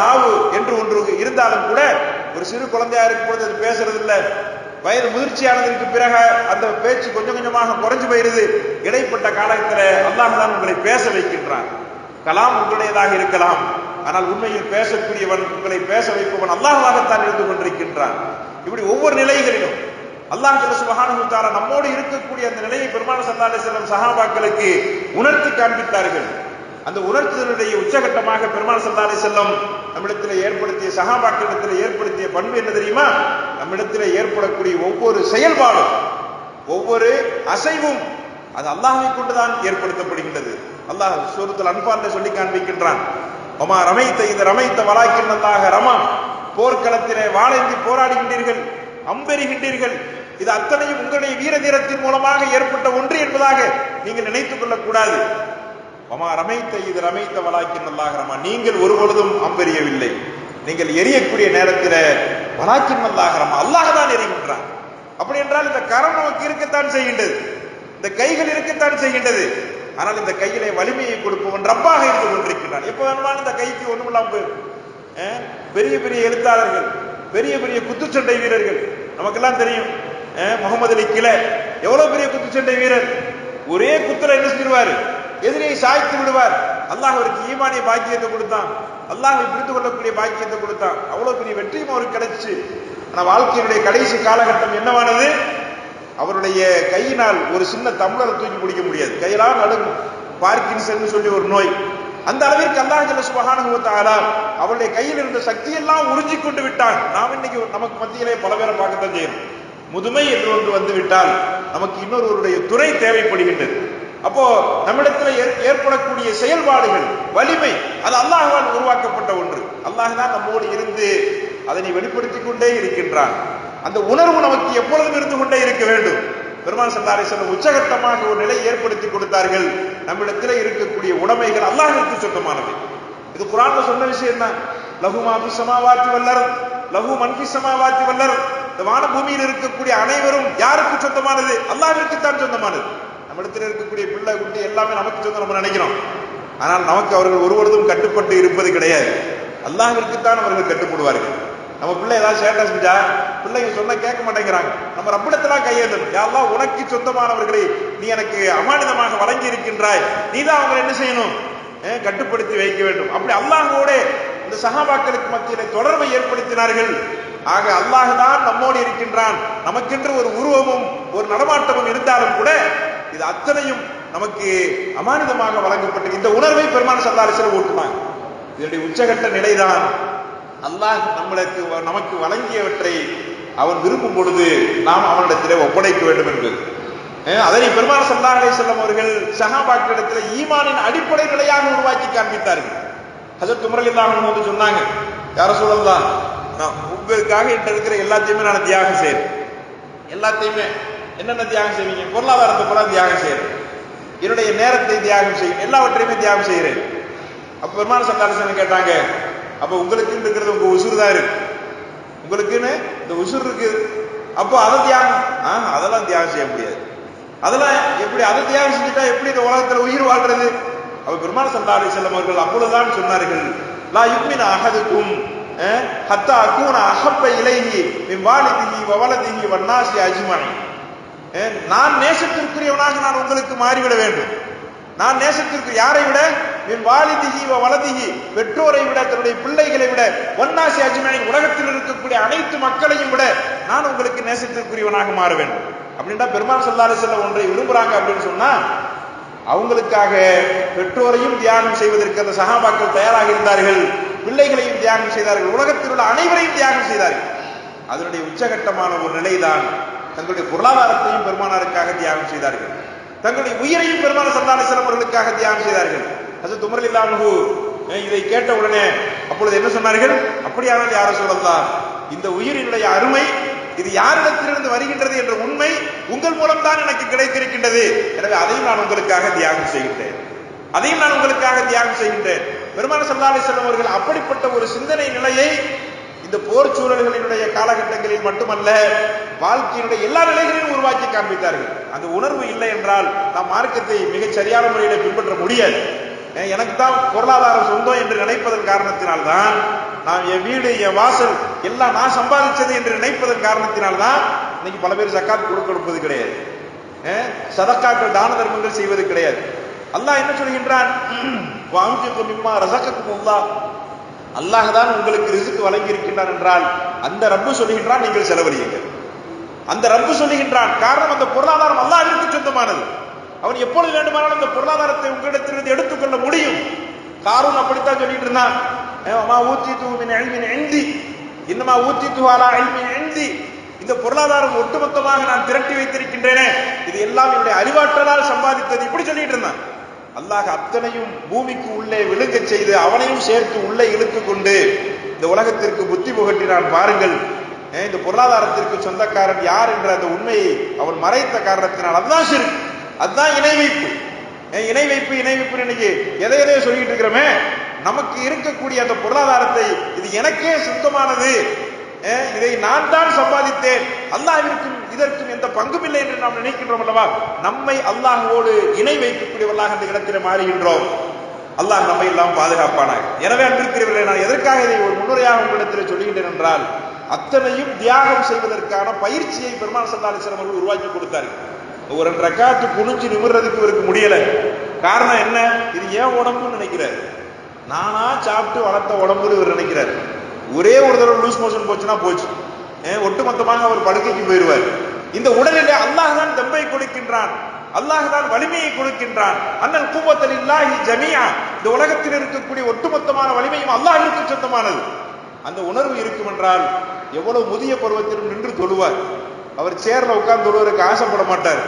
நாவு என்று ஒன்று இருந்தாலும் கூட ஒரு சிறு குழந்தையா இருக்கும் பொழுது அது பேசுறது இல்லை. வயது முதிர்ச்சியானதற்கு பிறகு அந்த பேச்சு கொஞ்சம் கொஞ்சமாக குறைஞ்சு போயிருது. இடைப்பட்ட காலத்தில் அல்லாஹ் தான் உங்களை பேச வைக்கின்றான். கலாம் உங்களுடையதாக இருக்கலாம், ஆனால் உண்மையில் பேசக்கூடியவன், உங்களை பேச வைப்பவன் அல்லாஹ்வாகத்தான் இருந்து கொண்டிருக்கின்றான். இப்படி ஒவ்வொரு நிலைகளிலும் அல்லாஹ் சுப்ஹானஹு வ தஆலா நம்மோடு இருக்கக்கூடிய அந்த நிலையை பெருமானார் ஸல்லல்லாஹு அலைஹி வஸல்லம் சஹாபாக்களுக்கு உணர்த்தி காண்பித்தார்கள். அந்த உணர்த்துதலுடைய உச்சகட்டமாக பெருமானார் ஸல்லல்லாஹு அலைஹி வஸல்லம் நம்மிடத்தில் ஏற்படுத்திய, சஹாபாக்களிடத்தில் ஏற்படுத்திய பண்பு என்ன தெரியுமா? நம்மிடத்தில் ஏற்படக்கூடிய ஒவ்வொரு செயல்பாடும், ஒவ்வொரு அசைவும் அது அல்லாஹ்வை கொண்டுதான் ஏற்படுத்தப்படுகின்றது. அல்லாஹ் சூரத்துல் அன்ஃபால்ல சொல்லி காண்பிக்கின்றான், ஒமா ரமைத்த இது ரமைத்த வலாக்கின்னல்லாஹ ரமா. போர்க்களத்திலே வாளேந்தி போராடுகின்றீர்கள், அம்பெறுகின்றீர்கள், இது அத்தனையும் உங்களுடைய வீர தீரத்தின் மூலமாக ஏற்பட்ட ஒன்று என்பதாக நீங்கள் நினைத்துக் கொள்ளக்கூடாது. ஒமா ரமைத்த இது ரமைத்த வலாக்கின்னல்லாஹ ரமா. நீங்கள் ஒரு பொழுதும் அம்பெறியவில்லை, நீங்கள் எரியக்கூடிய நேரத்தில் வலாக்கின்னல்லாஹ ரமா, அல்லாஹ் தான் எரிகின்றான். அப்படி என்றால் இந்த கரம் நமக்கு இருக்கத்தான் செய்கின்றது, இந்த கைகள் இருக்கத்தான் செய்கின்றது. ஆனால் இந்த கையிலே வலிமையை கொடுப்பவன் ரப்பாக இருந்து கொண்டிருக்கிறான். எப்ப வேணுமானு இந்த கைக்கு ஒண்ணும் இல்லாம போயிடும். பெரிய பெரிய எழுத்தாளர்கள், பெரிய பெரிய குத்துச்சண்டை வீரர்கள் நமக்கெல்லாம் தெரியும். முகமது அலி கிளை எவ்வளவு பெரிய குத்துச்சண்டை வீரர். ஒரே குத்துல என்ன செஞ்சிருவாரு, எதிரியை சாய்த்து விடுவார். அல்லாஹ் அவருக்கு ஈமானிய பாக்கியத்தை கொடுத்தான், அல்லாஹ்வை புரிந்து கொள்ளக்கூடிய பாக்கியத்தை கொடுத்தான். அவ்வளவு பெரிய வெற்றியும் அவருக்கு கிடைச்சு. ஆனா வாழ்க்கையினுடைய கடைசி காலகட்டம் என்னவானது? அவருடைய கையினால் ஒரு சின்ன தம்ளரை தூக்கி பிடிக்க முடியாது, கையெல்லாம் நடுங்கும். பார்க்கின்சன் சொல்லி ஒரு நோய். அந்த அளவிற்கு அல்லாஹ் ஜல்ல சுப்ஹானஹு வ தஆலா அவருடைய கையில் இருந்த சக்தியெல்லாம் உறிஞ்சி கொண்டு விட்டான். நாம் இன்னைக்கு நமக்கு மத்தியிலே பல பேரை பார்க்கத்தான் செய்யணும். முதுமை என்று ஒன்று வந்து விட்டால் நமக்கு இன்னொருவருடைய துறை தேவைப்படுகின்றது. அப்போ நம்மிடத்தில் ஏற்படக்கூடிய செயல்பாடுகள், வலிமை, அது அல்லாஹ்வால் உருவாக்கப்பட்ட ஒன்று. அல்லாஹ் தான் நம்மோடு இருந்து அதனை வெளிப்படுத்திக் கொண்டே இருக்கின்றான். அந்த உணர்வு நமக்கு எப்பொழுதும் இருந்து கொண்டே இருக்க வேண்டும். பெருமானார் ஸல்லல்லாஹு அலைஹி வஸல்லம் உச்சகட்டமாக ஒரு நிலை ஏற்படுத்தி கொடுத்தார்கள். நம்மிடத்தில் இருக்கக்கூடிய உடைமைகள் அல்லாஹ்விற்கு சொந்தமானது. இது குர்ஆன்ல சொன்ன விஷயம் தான். லஹு மா ஃபிஸ் ஸமாவாத்தி வல் அர்த் லஹு மன் ஃபிஸ் ஸமாவாத்தி வல் அர்த். இந்த வான பூமியில் இருக்கக்கூடிய அனைவரும் யாருக்கு சொந்தமானது? அல்லாஹ்விற்கு தான் சொந்தமானது. நம்மிடத்தில் இருக்கக்கூடிய பிள்ளை குட்டி எல்லாமே நமக்கு சொந்தம் நம்ம நினைக்கிறோம். ஆனால் நமக்கு அவர்கள் ஒருவருதும் கட்டுப்பட்டு இருப்பது கிடையாது. அல்லாஹ்விற்கு தான் அவர்கள் கட்டுப்படுவார்கள். நம்ம பிள்ளை ஏதாவது சேட்டை செஞ்சா பிள்ளைங்க சொன்ன கேட்க மாட்டேங்கிறாங்க. நம்ம ரப்பிடத்தெல்லாம் கையேந்தணும். யா அல்லாஹ், உனக்கு சொந்தமானவர்களை நீ எனக்கு அமானிதமாக வழங்கி இருக்கின்றாய், நீ தான் அவங்களை என்ன செய்யணும்? கட்டுப்படுத்தி வைக்க வேண்டும். அப்படி அல்லாஹ்வோட இந்த சஹாபாக்களுக்கு மத்தியிலே தொடர்பை ஏற்படுத்தினார்கள். ஆக அல்லாஹ் தான் நம்மோடு இருக்கின்றான். நமக்கென்று ஒரு உருவமும் ஒரு நடமாட்டமும் இருந்தாலும் கூட இது அத்தனையும் நமக்கு அமானிதமாக வழங்கப்பட்டு இந்த உணர்வை பெருமானார் ஸல்லல்லாஹு அலைஹி வஸல்லம் ஊட்டினாங்க. இதனுடைய உச்சகட்ட நிலைதான் அல்லாஹ் நமக்கு வழங்கியவற்றை அவன் விரும்பும் பொழுது நாம் அவனிடத்திலே ஒப்படைக்க வேண்டும் என்பது. அதனை பெருமானார் ஸல்லல்லாஹு அலைஹி வஸல்லம் அவர்கள் சஹாபாக்களிடத்தில் ஈமானின் அடிப்படை நிலையாக உருவாக்கி காண்பித்தார்கள். ஹஜ்ரத் உமர் ரலியல்லாஹு அன்ஹு வந்து சொன்னாங்க, யா ரசூலல்லாஹ், நான் உங்களுக்காக என்கிட்ட இருக்கிற எல்லாத்தையுமே நான் தியாகம் செய்றேன். எல்லாத்தையுமே என்னென்ன தியாகம் செய்வீங்க? பொருளாதாரத்தை பூரா தியாகம் செய்யறேன், என்னுடைய நேரத்தை தியாகம் செய்யும், எல்லாவற்றையுமே தியாகம் செய்கிறேன். அப்ப பெருமானார் ஸல்லல்லாஹு அலைஹி வஸல்லம் கேட்டாங்க, அப்ப உங்களுக்குன்னு இருக்கிறது உங்க உசுர் தான் இருக்கு, உங்களுக்குன்னு இந்த உசுர் இருக்கு, அப்போ அதை தியாகம் அதெல்லாம் தியாகம் செய்ய முடியாது. அதெல்லாம் எப்படி? அதை தியாகம் செஞ்சுட்டா எப்படி இந்த உலகத்துல உயிர் வாழ்றது? அப்ப பெருமானார் ஸல்லல்லாஹு அலைஹி வஸல்லம் அவர்கள் அப்பொழுதுதான் சொன்னார்கள், லா யுமினு அஹதுக்கும் ஹத்தா அகூன அஹப்ப இலைஹி மின் வாலிதிஹி வ வலதிஹி வன்னாஸி அஜ்மஈன். நான் நேசத்திற்குரியவனாக நான் உங்களுக்கு மாறிவிட வேண்டும். நான் நேசத்திற்கு யாரை விட? மின் வாலிதிஹி வ வலதிஹி, பெற்றோரை விட, தன்னுடைய பிள்ளைகளை விட, வன்னாஸி அஜ்மஈன், உலகத்தில் இருக்கக்கூடிய அனைத்து மக்களையும் விட நான் உங்களுக்கு நேசத்திற்குரியவனாக மாற வேண்டும். அப்படின்னா பெருமானார் ஸல்லல்லாஹு அலைஹி வஸல்லம் ஒன்றை விரும்புறாங்க அப்படின்னு சொன்னா அவங்களுக்காக பெற்றோரையும் தியாகம் செய்வதற்கு அந்த சஹாபாக்கள் தயாராக இருந்தார்கள், பிள்ளைகளையும் தியாகம் செய்தார்கள், உலகத்தில் உள்ள அனைவரையும் தியாகம் செய்தார்கள். அதனுடைய உச்சகட்டமான ஒரு நிலைதான் தங்களுடைய பொருளாதாரத்தையும் பெருமானாருக்காக தியாகம் செய்தார்கள், தங்களுடைய உயிரையும் பெருமானார் ஸல்லல்லாஹு அலைஹி வஸல்லம் அவர்களுக்காக தியாகம் செய்தார்கள். ஹஜ்ரத் உமர் ரலியல்லாஹு அன்ஹு இதை கேட்ட உடனே அப்பொழுது என்ன சொன்னார்கள்? அப்படியானால் யா ரசூலல்லாஹ், இந்த உயிரினுடைய அருமை இது யாரிடத்திலிருந்து வருகின்றது என்ற உண்மை உங்கள் மூலம் தான் எனக்கு கிடைத்திருக்கின்றது. எனவே அதையும் நான் உங்களுக்காக தியாகம் செய்கின்றேன், அதையும் நான் உங்களுக்காக தியாகம் செய்கின்றேன். பெருமானார் ஸல்லல்லாஹு அலைஹி வஸல்லம் அவர்கள் அப்படிப்பட்ட ஒரு சிந்தனை நிலையை இந்த போர் சூழல்களினுடைய காலகட்டங்களில் மட்டுமல்ல, வாழ்க்கையினுடைய எல்லா நிலைகளிலும் உருவாக்கி காண்பித்தார்கள். அந்த உணர்வு இல்லை என்றால் நாம் மார்க்கத்தை மிகச் சரியான முறையில் பின்பற்ற முடியாது. எனக்கு தான் பொருளாதாரம் சொந்தம் என்று நினைப்பதன் காரணத்தினால்தான், நான் என் வீடு என் வாசல் எல்லாம் நான் சம்பாதிச்சது என்று நினைப்பதன் காரணத்தினால்தான் இன்னைக்கு பல பேர் ஜக்காத் கொடுப்பது கிடையாது, சதக்காக்கள் தான தர்மங்கள் செய்வது கிடையாது. அல்லாஹ் என்ன சொல்கின்றான்? அல்லாஹ் தான் உங்களுக்கு ரிஸ்க் வழங்கி இருக்கின்றான் என்றால் அந்த ரப்பு சொல்லுகின்றான் நீங்கள் செலவழியுங்கள். அந்த ரப்பு சொல்லுகின்றான். காரணம், அந்த பொருளாதாரம் அல்லாஹ்விற்கு சொந்தமானது. அவன் எப்பொழுது வேண்டுமானாலும் அந்த பொருளாதாரத்தை உங்களிடத்திலிருந்து எடுத்துக்கொள்ள முடியும். காரூன் அப்படித்தான் சொல்லிட்டு இருந்தான். இந்த பொருளாதாரம் ஒட்டுமொத்தமாக நான் திரட்டி வைத்திருக்கின்றேனே, இது எல்லாம் என்னுடைய அறிவாற்றலால் சம்பாதித்தது, இப்படி சொல்லிட்டு இருந்தான். அல்லாஹ் அத்தனையும் பூமிக்கு உள்ளே விழுங்க செய்து அவனையும் சேர்த்து உள்ளே இழுத்து கொண்டு இந்த உலகத்திற்கு புத்தி புகட்டினான். பாருங்கள், இந்த பொருளாதாரத்திற்கு சொந்தக்காரன் யார் என்ற அந்த உண்மையை அவன் மறைத்த காரணத்தினால் அதுதான் ஷிர்க், அதுதான் இணை வைப்பு. இணை வைப்பு இன்னைக்கு எதை எதையோ சொல்லிட்டு இருக்கிறோமே, நமக்கு இருக்கக்கூடிய அந்த பொருளாதாரத்தை இது எனக்கே சொந்தமானது, இதை நான் தான் சம்பாதித்தேன், அல்லாஹ்விற்கும் இதற்கும் எந்த பங்கும் இல்லை என்று நாம் நினைக்கின்றோம் அல்லவா? நம்மை அல்லாஹ்வோடு இணை வைக்கக்கூடியவர்களாக அந்த இடத்திலே மாறுகின்றோம். அல்லாஹ் நம்மை எல்லாம் பாதுகாப்பானாக. எனவே அன்பிற்குரியவர்களே, நான் எதற்காக இதை ஒரு முன்னுரையாக உங்களிடத்தில் சொல்லுகின்றேன் என்றால், அத்தனையும் தியாகம் செய்வதற்கான பயிற்சியை பெருமானார் ஸல்லல்லாஹு அலைஹி வஸல்லம் அவர்கள் உருவாக்கி கொடுத்தார்கள். ஒரு 2 ரக்காத்து குனிஞ்சு நிமிர்றதுக்கு இவருக்கு முடியல. காரணம் என்ன? இது ஏன் உடம்புன்னு நினைக்கிறார். நானா சாப்பிட்டு வளர்த்த உடம்புன்னு இவர் நினைக்கிறார். ஒரே ஒரு தடவை லூஸ் மோஷன் போச்சுன்னா போச்சு, ஒட்டுமொத்தமாக அவர் படுக்கைக்கு போயிடுவார். இந்த உடலிலே அல்லாஹ் தான் தெம்பை கொடுக்கின்றான், அல்லாஹ் தான் வலிமையை கொடுக்கின்றான். அன்னல் குவத்தல் இல்லாஹி ஜமீஆ, இந்த உலகத்தில் இருக்கக்கூடிய ஒட்டுமொத்தமான வலிமையும் அல்லாஹ்விற்கு சொந்தமானது. அந்த உணர்வு இருக்கும் என்றால் எவ்வளவு முதிய பருவத்திலும் நின்று தொழுவார். அவர் சேர்ல உட்கார்ந்து தொழுவதற்கு ஆசைப்பட மாட்டார்.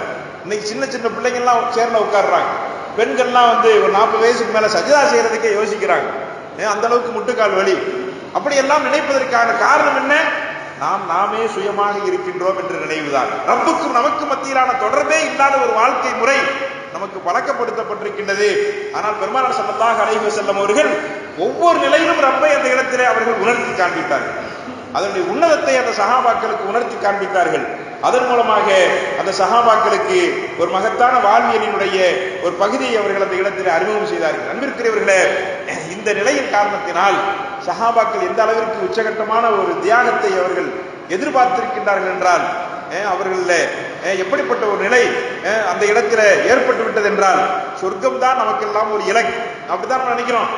இன்னைக்கு சின்ன சின்ன பிள்ளைங்கள்லாம் சேர்ல உட்கார்றாங்க. பெண்கள்லாம் ஒரு 40 வயசுக்கு மேல சஜிதா செய்யறதுக்கே யோசிக்கிறாங்க. அந்த அளவுக்கு முட்டுக்கால் வலி. அப்படியெல்லாம் நினைப்பதற்கான காரணம் என்ன? நாமே சுயமாக இருக்கின்றோம் என்ற நினைவுதான். ரப்புக்கும் நமக்கு மத்தியிலான தொடர்பே இல்லாத ஒரு வாழ்க்கை முறை நமக்கு பழக்கப்படுத்தப்பட்டிருக்கின்றது. ஆனால் பெருமானார் ஸல்லல்லாஹு அலைஹி வஸல்லம் அவர்கள் ஒவ்வொரு நிலையிலும் ரப்பை அந்த இடத்திலே அவர்கள் உணர்த்தி காண்பித்தார்கள். அதனுடைய உன்னதத்தை அந்த சஹாபாக்களுக்கு உணர்த்தி காண்பித்தார்கள். அதன் மூலமாக அந்த சஹாபாக்களுக்கு ஒரு மகத்தான வாழ்வியலினுடைய ஒரு பகுதியை அவர்கள் அந்த இடத்தில் அறிமுகம் செய்தார்கள். அன்பிற்குரியவர்களே, இந்த நிலையின் காரணத்தினால் சஹாபாக்கள் எந்த அளவிற்கு உச்சகட்டமான ஒரு தியாகத்தை அவர்கள் எதிர்பார்த்திருக்கின்றார்கள் என்றால், அவர்கள எப்படிப்பட்ட ஒரு நிலை அந்த இடத்துல ஏற்பட்டு விட்டது என்றால், சொர்க்கம் தான் நமக்கெல்லாம் ஒரு இலக்கு. அப்படிதான் நினைக்கிறோம்.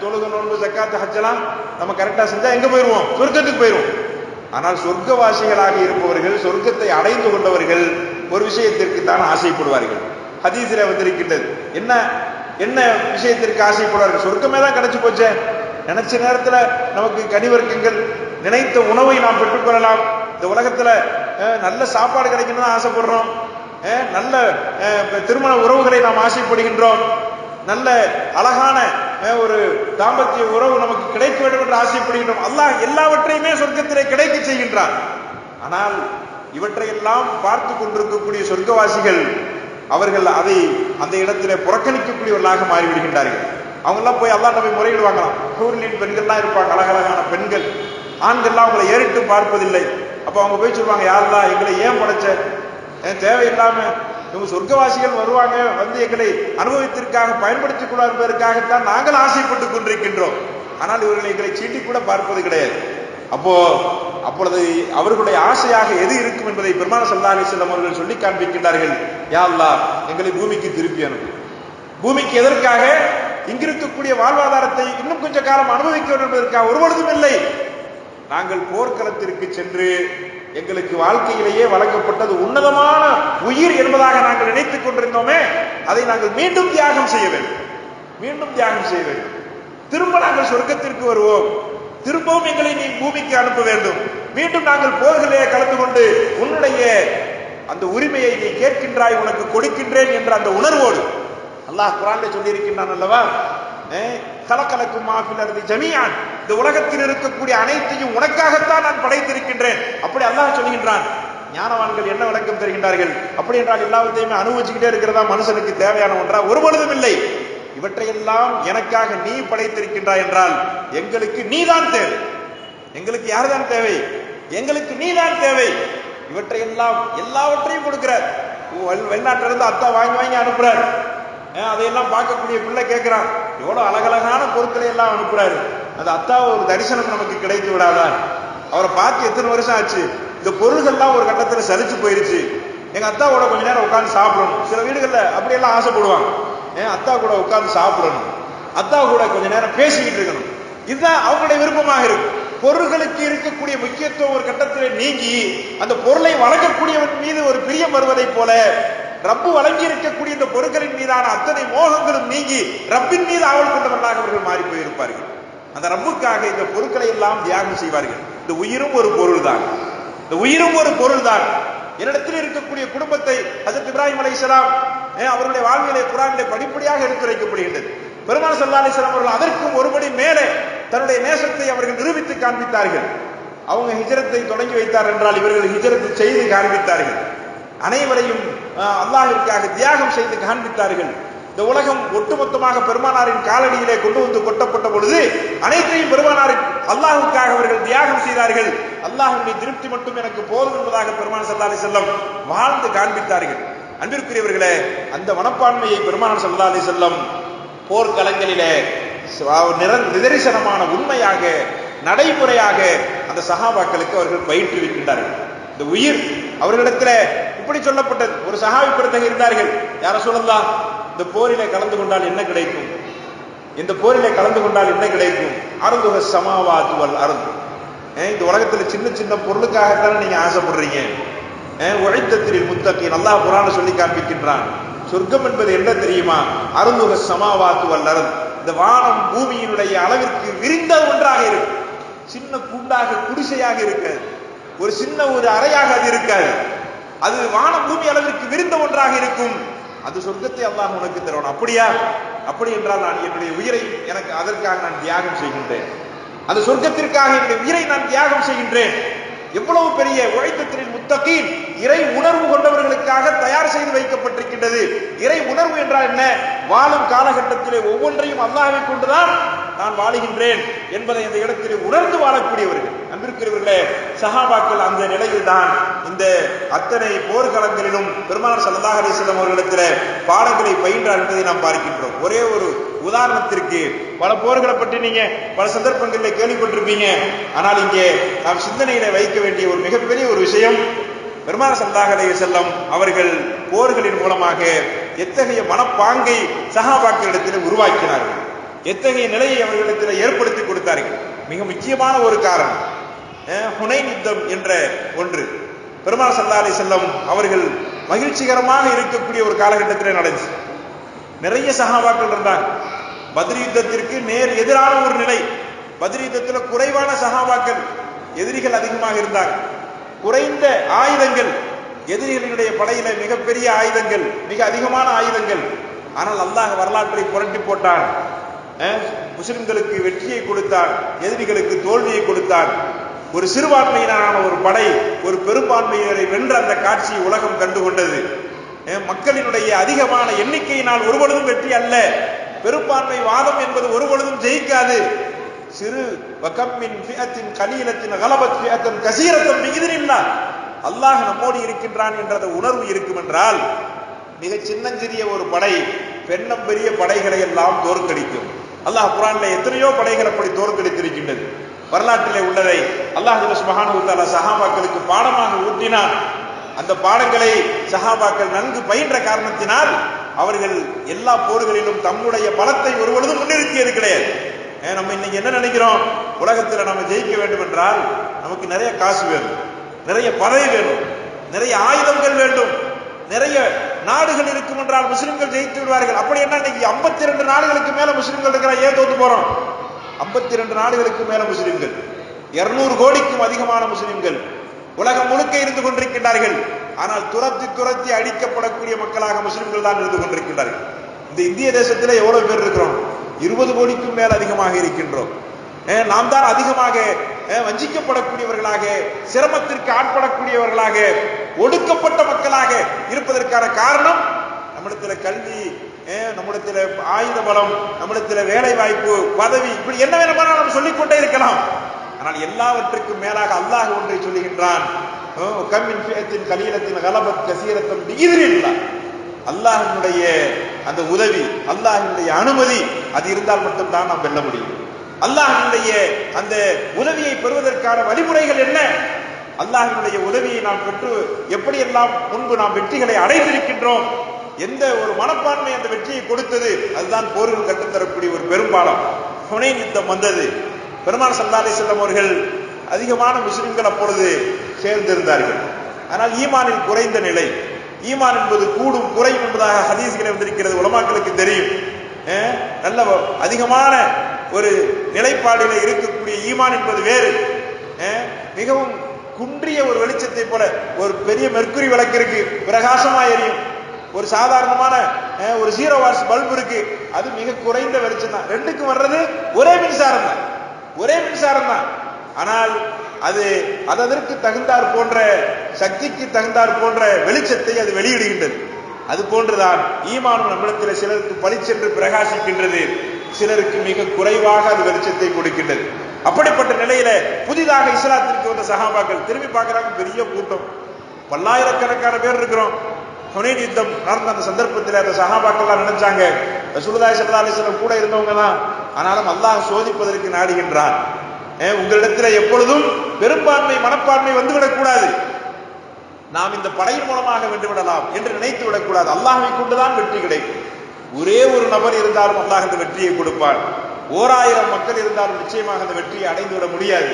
தொழுகை, நோன்பு, ஜக்காத், ஹஜ்ஜெல்லாம் நம்ம கரெக்டா செஞ்சா எங்க போயிருவோம்? சொர்க்கத்துக்கு போயிருவோம். ஆனால் சொர்க்கவாசிகளாக இருப்பவர்கள், சொர்க்கத்தை அடைந்து கொண்டவர்கள் ஒரு விஷயத்திற்கு தான் ஆசைப்படுவார்கள். ஹதீஸிலே வந்திருக்கின்றது. என்ன என்ன விஷயத்திற்கு ஆசைப்படுவார்கள்? சொர்க்கமே தான் கிடைச்சு போச்சே, நினைச்ச நேரத்துல நமக்கு கனிவர்க்கங்கள், நினைத்த உணவை நாம் பெற்றுக்கொள்ளலாம், இந்த உலகத்துல நல்ல சாப்பாடு கிடைக்கணும்னு ஆசைப்படுறோம், நல்ல திருமண உறவுகளை நாம் ஆசைப்படுகின்றோம், நல்ல அழகான ஒரு தாம்பத்திய உறவு நமக்கு கிடைக்க வேண்டும் என்று ஆசைப்படுகின்றோம். அல்லாஹ் எல்லாவற்றையுமே சொர்க்கத்திலே கிடைக்க செய்கின்றார். ஆனால் இவற்றையெல்லாம் பார்த்து கொண்டிருக்கக்கூடிய சொர்க்கவாசிகள் அவர்கள் அதை அந்த இடத்திலே புறக்கணிக்கக்கூடியவர்களாக மாறிவிடுகின்றார்கள். அவங்க எல்லாம் போய் அல்லாஹ் போய் முறையிடுவாங்களாம். ஹூர்லின் பெண்கள்லாம் இருப்பாங்க, அழகழகான பெண்கள். ஆண்கள்லாம் அவங்களை ஏறிட்டு பார்ப்பதில்லை. அப்ப அவங்க போய் சொல்லுவாங்க, யா அல்லாஹ் எங்களை ஏன் படைச்ச? தேவையில்லாம இவங்க சொர்க்கவாசிகள் வருவாங்க, வந்து எங்களை அனுபவத்திற்காக பயன்படுத்திக் கொள்ள என்பதற்காகத்தான் நாங்கள் ஆசைப்பட்டு கொண்டிருக்கின்றோம். ஆனால் இவர்களை எங்களை சீண்டி கூட பார்ப்பது கிடையாது. அப்பொழுது அவர்களுடைய ஆசையாக எது இருக்கும் என்பதை பெருமானார் ஸல்லல்லாஹு அலைஹி வஸல்லம் அவர்கள் சொல்லி காண்பிக்கின்றார்கள். யா அல்லாஹ் எங்களை பூமிக்கு திருப்பி அனுப்பு. பூமிக்கு எதற்காக? இங்கிருக்கக்கூடிய வாழ்வாதாரத்தை இன்னும் கொஞ்ச காலம் அனுபவிக்க வேண்டும் என்பதற்காக ஒருபொழுதும் இல்லை. நாங்கள் போர்க்களத்திற்கு சென்று எங்களுக்கு வாழ்க்கையிலேயே வழங்கப்பட்டது உன்னதமான உயிர் என்பதாக நாங்கள் நினைத்துக் கொண்டிருந்தோமே, அதை நாங்கள் மீண்டும் தியாகம் செய்ய வேண்டும், மீண்டும் தியாகம் செய்ய வேண்டும். திரும்ப நாங்கள் சொர்க்கத்திற்கு வருவோம், திரும்பவும் எங்களை நீ பூமிக்கு அனுப்ப வேண்டும், மீண்டும் நாங்கள் போர்களிலே கலந்து கொண்டு உன்னுடைய அந்த உரிமையை நீ கேட்கின்றாய், உனக்கு கொடுக்கின்றேன் என்ற அந்த உணர்வோடு அல்லாஹ் குர்ஆனிலே சொல்லி இருக்கின்றான் அல்லவா, கலக்கலக்கும் மாஃபில் அர்தி ஜமீஅன், இந்த உலகத்தில் இருக்கக்கூடிய அனைத்தையும் உனக்காகத்தான் நான் படைத்திருக்கின்றேன். அப்படி அல்லாஹ் சொல்கின்றான். ஞானவான்கள் என்ன விளக்கம் தருகின்றார்கள்? அப்படி என்றால் எல்லாவற்றையுமே அனுபவிச்சுக்கிட்டே இருக்கிறதா மனுஷனுக்கு தேவையான ஒன்றா? ஒருபொழுதும் இல்லை. இவற்றையெல்லாம் எனக்காக நீ படைத்திருக்கின்றாய் என்றால் எங்களுக்கு நீதான் தேவை. எங்களுக்கு யார்தான் தேவை? எங்களுக்கு நீதான் தேவை. இவற்றையெல்லாம் எல்லாவற்றையும் கொடுக்கிறார். வெளிநாட்டிலிருந்து அத்தா வாங்கி வாங்கி அனுப்புறார். அதையெல்லாம் பார்க்கக்கூடிய பிள்ளை கேட்கிறான், எவ்வளவு அழகழகான பொருட்களை எல்லாம் அனுப்புறாரு, அது அத்தாவை ஒரு தரிசனம் நமக்கு கிடைத்து விடாதா? அவரை பார்த்து எத்தனை வருஷம் ஆச்சு, இந்த பொருள்கள்லாம் ஒரு கட்டத்தில் சலிச்சு போயிருச்சு, எங்க அத்தாவோட கொஞ்ச நேரம் உட்கார்ந்து சாப்பிடணும். சில வீடுகள்ல அப்படியெல்லாம் ஆசைப்படுவாங்க, அத்தா கூட உட்கார்ந்து சாப்பிடணும், அத்தா கூட கொஞ்ச நேரம் பேசிக்கிட்டு இருக்கணும். இதுதான் அவங்களுடைய விருப்பமாக இருக்கு. பொருள்களுக்கு இருக்கக்கூடிய முக்கியத்துவம் ஒரு கட்டத்தில் நீங்கி அந்த பொருளை வழங்கக்கூடியவன் மீது ஒரு பிரியம் வருவதை போல ரப்பு வழங்கி இருக்கக்கூடிய இந்த பொருட்களின் மீதான அத்தனை மோகங்களும் நீங்கி ரப்பின் மீது ஆவல் கொண்டவர்களாக அவர்கள் மாறி போயிருப்பார்கள். அந்த ரப்புக்காக இந்த பொருட்களை எல்லாம் தியாகம் செய்வார்கள். இந்த உயிரும் ஒரு பொருள் தான், இந்த உயிரும் ஒரு பொருள் தான். என்னிடத்தில் இருக்கக்கூடிய குடும்பத்தை ஹஜ்ரத் இப்ராஹிம் அலைஹிஸ்ஸலாம் அவருடைய வாழ்விலே குர்ஆனிலே படிப்படியாக எடுத்துரைக்கப்படுகின்றது. பெருமானார் ஸல்லல்லாஹு அலைஹி வஸல்லம் அவர்கள் அதற்கும் ஒருபடி மேலே தன்னுடைய நேசத்தை அவர்கள் நிரூபித்து காண்பித்தார்கள். அவங்க ஹிஜ்ரத்தை தொடங்கி வைத்தார் என்றால் இவர்கள் ஹிஜ்ரத்தை செய்து காண்பித்தார்கள். அனைவரையும் அல்லாஹ்விற்காக தியாகம் செய்து காண்பித்தார்கள். இந்த உலகம் ஒட்டுமொத்தமாக பெருமானாரின் காலடியிலே கொண்டு வந்து கொட்டப்பட்ட பொழுது அனைத்தையும் பெருமானாரின் அல்லாஹ்வுக்காக அவர்கள் தியாகம் செய்தார்கள். அல்லாஹ்வுடைய திருப்தி மட்டும் எனக்கு போதும் என்பதாக பெருமானார் ஸல்லல்லாஹு அலைஹி வஸல்லம் வாழ்ந்து காண்பித்தார்கள். அன்பிற்குரியவர்களே, அந்த மனப்பான்மையை பெருமானார் ஸல்லல்லாஹு அலைஹி வஸல்லம் போர்க்களங்களிலே நிதர்சனமான உண்மையாக நடைமுறையாக அந்த சஹாபாக்களுக்கு அவர்கள் பயிற்றுவிக்கின்றார்கள். இந்த உயிர் அவர்களிடத்தில் இப்படி சொல்லப்பட்டது. ஒரு சஹாபி பெருந்தகை இருந்தார்கள், யார சொல்லலாம், இந்த போரிலே கலந்து கொண்டால் என்ன கிடைக்கும், இந்த போரிலே கலந்து கொண்டால் என்ன கிடைக்கும், அருந்துக சமாவாத்து வல் அருந்து. இந்த உலகத்தில் சின்ன சின்ன பொருளுக்காகத்தானே நீங்க ஆசைப்படுறீங்க. உழைத்தத்தில் முத்தகீன் அல்லாஹ் குர்ஆன்ல சொல்லி காண்பிக்கின்றான். சொர்க்கம் என்பது என்ன தெரியுமா, அருந்துக சமாவாத்து வல் அருந்து. இந்த வானம் பூமியினுடைய அளவிற்கு விரிந்த ஒன்றாக இருக்கும். சின்ன கூண்டாக குடிசையாக இருக்காது, ஒரு சின்ன ஒரு அறையாக அது இருக்காது. அது வானம் பூமி அளவிற்கு விரிந்த ஒன்றாக இருக்கும். அது சொர்க்கத்தை அல்லாஹ் உனக்கு தருவான். அப்படியா? அப்படி என்றால் நான் என்னுடைய உயிரை எனக்கு அதற்காக நான் தியாகம் செய்கின்றேன். அந்த சொர்க்கத்திற்காக என்னுடைய உயிரை நான் தியாகம் செய்கின்றேன். எவ்வளவு பெரிய உழைத்தத்தின் முத்தகீன், இறை உணர்வு கொண்டவர்களுக்காக தயார் செய்து வைக்கப்பட்டிருக்கின்றது. இறை உணர்வு என்றால் என்ன? வாழும் காலகட்டத்திலே ஒவ்வொன்றையும் அல்லாஹ்வை கொண்டுதான் நான் வாழுகின்றேன் என்பதை இந்த இடத்திலே உணர்ந்து வாழக்கூடியவர்கள். அன்பிற்குரியவர்களே, சஹாபாக்கள் அந்த நிலையில் தான் இந்த அத்தனை போர்க்களங்களிலும் பெருமானார் ஸல்லல்லாஹு அலைஹி வஸல்லம் அவர்களிடத்தில் பாடங்களை பயின்றார் என்பதை நாம் பார்க்கின்றோம். ஒரே ஒரு உதாரணத்திற்கு, பல போர்களை பற்றி நீங்க பல சந்தர்ப்பங்களில் கேள்விப்பட்டிருப்பீங்க. ஆனால் இங்கே நாம் சிந்தனையில வைக்க வேண்டிய ஒரு மிகப்பெரிய ஒரு விஷயம், பெருமானார் ஸல்லல்லாஹு அலைஹி வஸல்லம் அவர்கள் போர்களின் மூலமாக எத்தகைய மனப்பாங்கை சஹாபாக்களிடத்தில் உருவாக்கினார்கள், எத்தகைய நிலையை அவர்களிடத்தில் ஏற்படுத்தி கொடுத்தார்கள். மிக முக்கியமான ஒரு காரணம் ஹுனைன் யுத்தம் என்ற ஒன்று பெருமானார் ஸல்லல்லாஹு அலைஹி வஸல்லம் அவர்கள் மகிழ்ச்சிகரமாக இருக்கக்கூடிய ஒரு காலகட்டத்தில் நடந்துச்சு. நிறைய சஹாபாக்கள் இருந்தாங்க. பத்ர் யுத்தத்திற்கு நேர் எதிரான ஒரு நிலை. பத்ர் யுத்தத்தில் குறைவான சஹாபாக்கள், எதிரிகள் அதிகமாக இருந்தாங்க. குறைந்த ஆயுதங்கள், எதிரிகளுடைய படையில மிகப்பெரிய ஆயுதங்கள், மிக அதிகமான ஆயுதங்கள். ஆனால் அல்லாஹ் வரலாற்றை புரட்டி போட்டான். முஸ்லிம்களுக்கு வெற்றியை கொடுத்தான், எதிரிகளுக்கு தோல்வியை கொடுத்தான். ஒரு சிறுபான்மையினரான ஒரு படை ஒரு பெரும்பான்மையினரை வென்ற அந்த காட்சியை உலகம் கண்டுகொண்டது. மக்களினுடைய அதிகமான எண்ணிக்கையினால் ஒருபொழுதும் வெற்றி அல்ல. பெரும்பான்மை வாதம் என்பது ஒருபொழுதும் ஜெயிக்காது. சிறு வகம்மின் ஃபிஅத்தின் கலீலத்தின் கலபத் ஃபிஅத்தன் கஸீரத்தன் பிஇذنில்லாஹ், அல்லாஹ் நம்மோடு இருக்கின்றான் என்ற உணர்வு இருக்கும் என்றால் மிக சின்னஞ்சிறிய ஒரு படை பெண்ணம் பெரிய படைகளை எல்லாம் தோற்கடிக்கும். அல்லாஹ் குர்ஆனிலே எத்தனையோ படைகள் அப்படி தோற்கடித்திருக்கின்றது. வரலாற்றிலே உள்ளதை அல்லாஹ் சுப்ஹானஹு வ தஆலா சஹாபாக்களுக்கு பாடமாக ஊட்டினான். அந்த பாடங்களை சஹாபாக்கள் நன்கு பயின்ற காரணத்தினால் அவர்கள் எல்லா போர்களிலும் தம்முடைய பலத்தை ஒருபொழுதும் முன்னிறுத்தியது கிடையாது. நம்ம இன்னைக்கு என்ன நினைக்கிறோம், உலகத்துல நம்ம ஜெயிக்க வேண்டும் என்றால் நமக்கு நிறைய காசு வேணும், நிறைய பதவி வேணும், நிறைய ஆயுதங்கள் வேண்டும், நிறைய நாடுகள் இருக்கும் என்றால் முஸ்லிம்கள் ஜெயித்து விடுவார்கள். அப்படி என்ன, இன்னைக்கு 52 நாடுகளுக்கு மேல முஸ்லிம்கள் இருக்கிற, ஏன் தோத்து போறோம்? 52 நாடுகளுக்கு மேல முஸ்லிம்கள், 200 கோடிக்கும் அதிகமான முஸ்லிம்கள் உலகம் முழுக்க இருந்து கொண்டிருக்கின்றார்கள். ஆனால் துரத்தி துரத்தி அடிக்கப்படக்கூடிய மக்களாக முஸ்லிம்கள் தான் இருந்து கொண்டிருக்கின்றார்கள். இந்த இந்திய தேசத்துல எவ்வளவு பேர் இருக்கிறோம்? 20 கோடிக்கும் மேல் அதிகமாக இருக்கின்றோம். நாம் தான் அதிகமாக வஞ்சிக்கப்படக்கூடியவர்களாக, சிரமத்திற்கு ஆட்படக்கூடியவர்களாக, ஒடுக்கப்பட்ட மக்களாக இருப்பதற்கான காரணம் நம்மிடத்துல கல்வி, நம்மிடத்துல ஆயுத பலம், நம்மிடத்துல வேலை வாய்ப்பு, பதவி, இப்படி என்ன வேணுமானால் நாம் சொல்லிக்கொண்டே இருக்கலாம். ஆனால் எல்லாவற்றுக்கும் மேலாக அல்லாஹ் ஒன்றை சொல்லுகின்றான், கம்மின் ஃபிஅத்தின் கலீலத்தின் கலபத் கஸீரத்தன் பிஇذنில்லாஹ். அல்லாஹ்வினுடைய அந்த உதவி, அல்லாஹ்வினுடைய அனுமதி அது இருந்தால் மட்டும்தான் நாம் வெல்ல முடியும். அல்லாஹ்வினுடைய அந்த உதவியை பெறுவதற்கான வழிமுறைகள் என்ன? அல்லாஹ்வினுடைய உதவியை நாம் பெற்று எப்படியெல்லாம் முன்பு நாம் வெற்றிகளை அடைந்திருக்கின்றோம், எந்த ஒரு மனப்பான்மை அந்த வெற்றியை கொடுத்தது, அதுதான் போர்கள் கற்றுத்தரக்கூடிய ஒரு பெரும்பாலம். ஹுனைன் யுத்தம் வந்தது. பெருமான் ஸல்லல்லாஹு அலைஹி வஸல்லம் அவர்கள் அதிகமான முஸ்லிம்கள் அப்பொழுது சேர்ந்திருந்தார்கள். ஆனால் ஈமானில் குறைந்த நிலை. ஈமான் என்பது கூடும் குறையும் என்பதாக ஹதீஸ்களை வந்திருக்கிறது, உலமாக்களுக்கு தெரியும். நல்ல அதிகமான ஒரு நிலைப்பாடில இருக்கக்கூடிய ஈமான் என்பது வேறு. மிகவும் குன்றிய ஒரு வெளிச்சத்தை போல ஒரு பெரிய மெர்க்குரி விளக்கு இருக்கு, பிரகாசமா எரியும். ஒரு சாதாரணமான ஒரு 0 வாட்ஸ் பல்பு இருக்கு, அது மிக குறைந்த வெளிச்சம் தான். ரெண்டுக்கும் வர்றது ஒரே மின்சாரம் தான், ஒரே மின்சாரம் தான். ஆனால் அது அதற்கு தகுந்தார் போன்ற சக்திக்கு தகுந்தார் போன்ற வெளிச்சத்தை அது வெளியிடுகின்றது. அது போன்றுதான் ஈமானும் நம்மிடத்தில் சிலருக்கு பளிச்சென்று பிரகாசிக்கின்றது, சிலருக்கு மிக குறைவாக அது வெளிச்சத்தை கொடுக்கின்றது. அப்படிப்பட்ட நிலையில புதிதாக இஸ்லாத்திற்கு வந்த சஹாபாக்கள் திரும்பி பார்க்கிறாங்க, பெரிய கூட்டம், பல்லாயிரக்கணக்கான பேர் இருக்கிறோம். ஹுனைன் யுத்தம் நடந்த அந்த சந்தர்ப்பத்தில் அந்த சஹாபாக்கள்லாம் நினைச்சாங்க, ரசூலுல்லாஹி ஸல்லல்லாஹு அலைஹி வஸல்லம் கூட இருந்தவங்க தான், ஆனாலும் அல்லாஹ் சோதிப்பதற்கு நாடுகின்றான். உங்களிடத்தில் எப்பொழுதும் பெரும்பான்மை மனப்பான்மை வந்துவிடக் கூடாது, நாம் இந்த படையின் மூலமாக வென்று விடலாம் என்று நினைத்து விடக்கூடாது. அல்லாஹ்வை கொண்டுதான் வெற்றி கிடைக்கும். ஒரே ஒரு நபர் இருந்தாலும் அல்லாஹ் அந்த வெற்றியை கொடுப்பான். 1000 மக்கள் இருந்தாலும் நிச்சயமாக அந்த வெற்றியை அடைந்து விட முடியாது.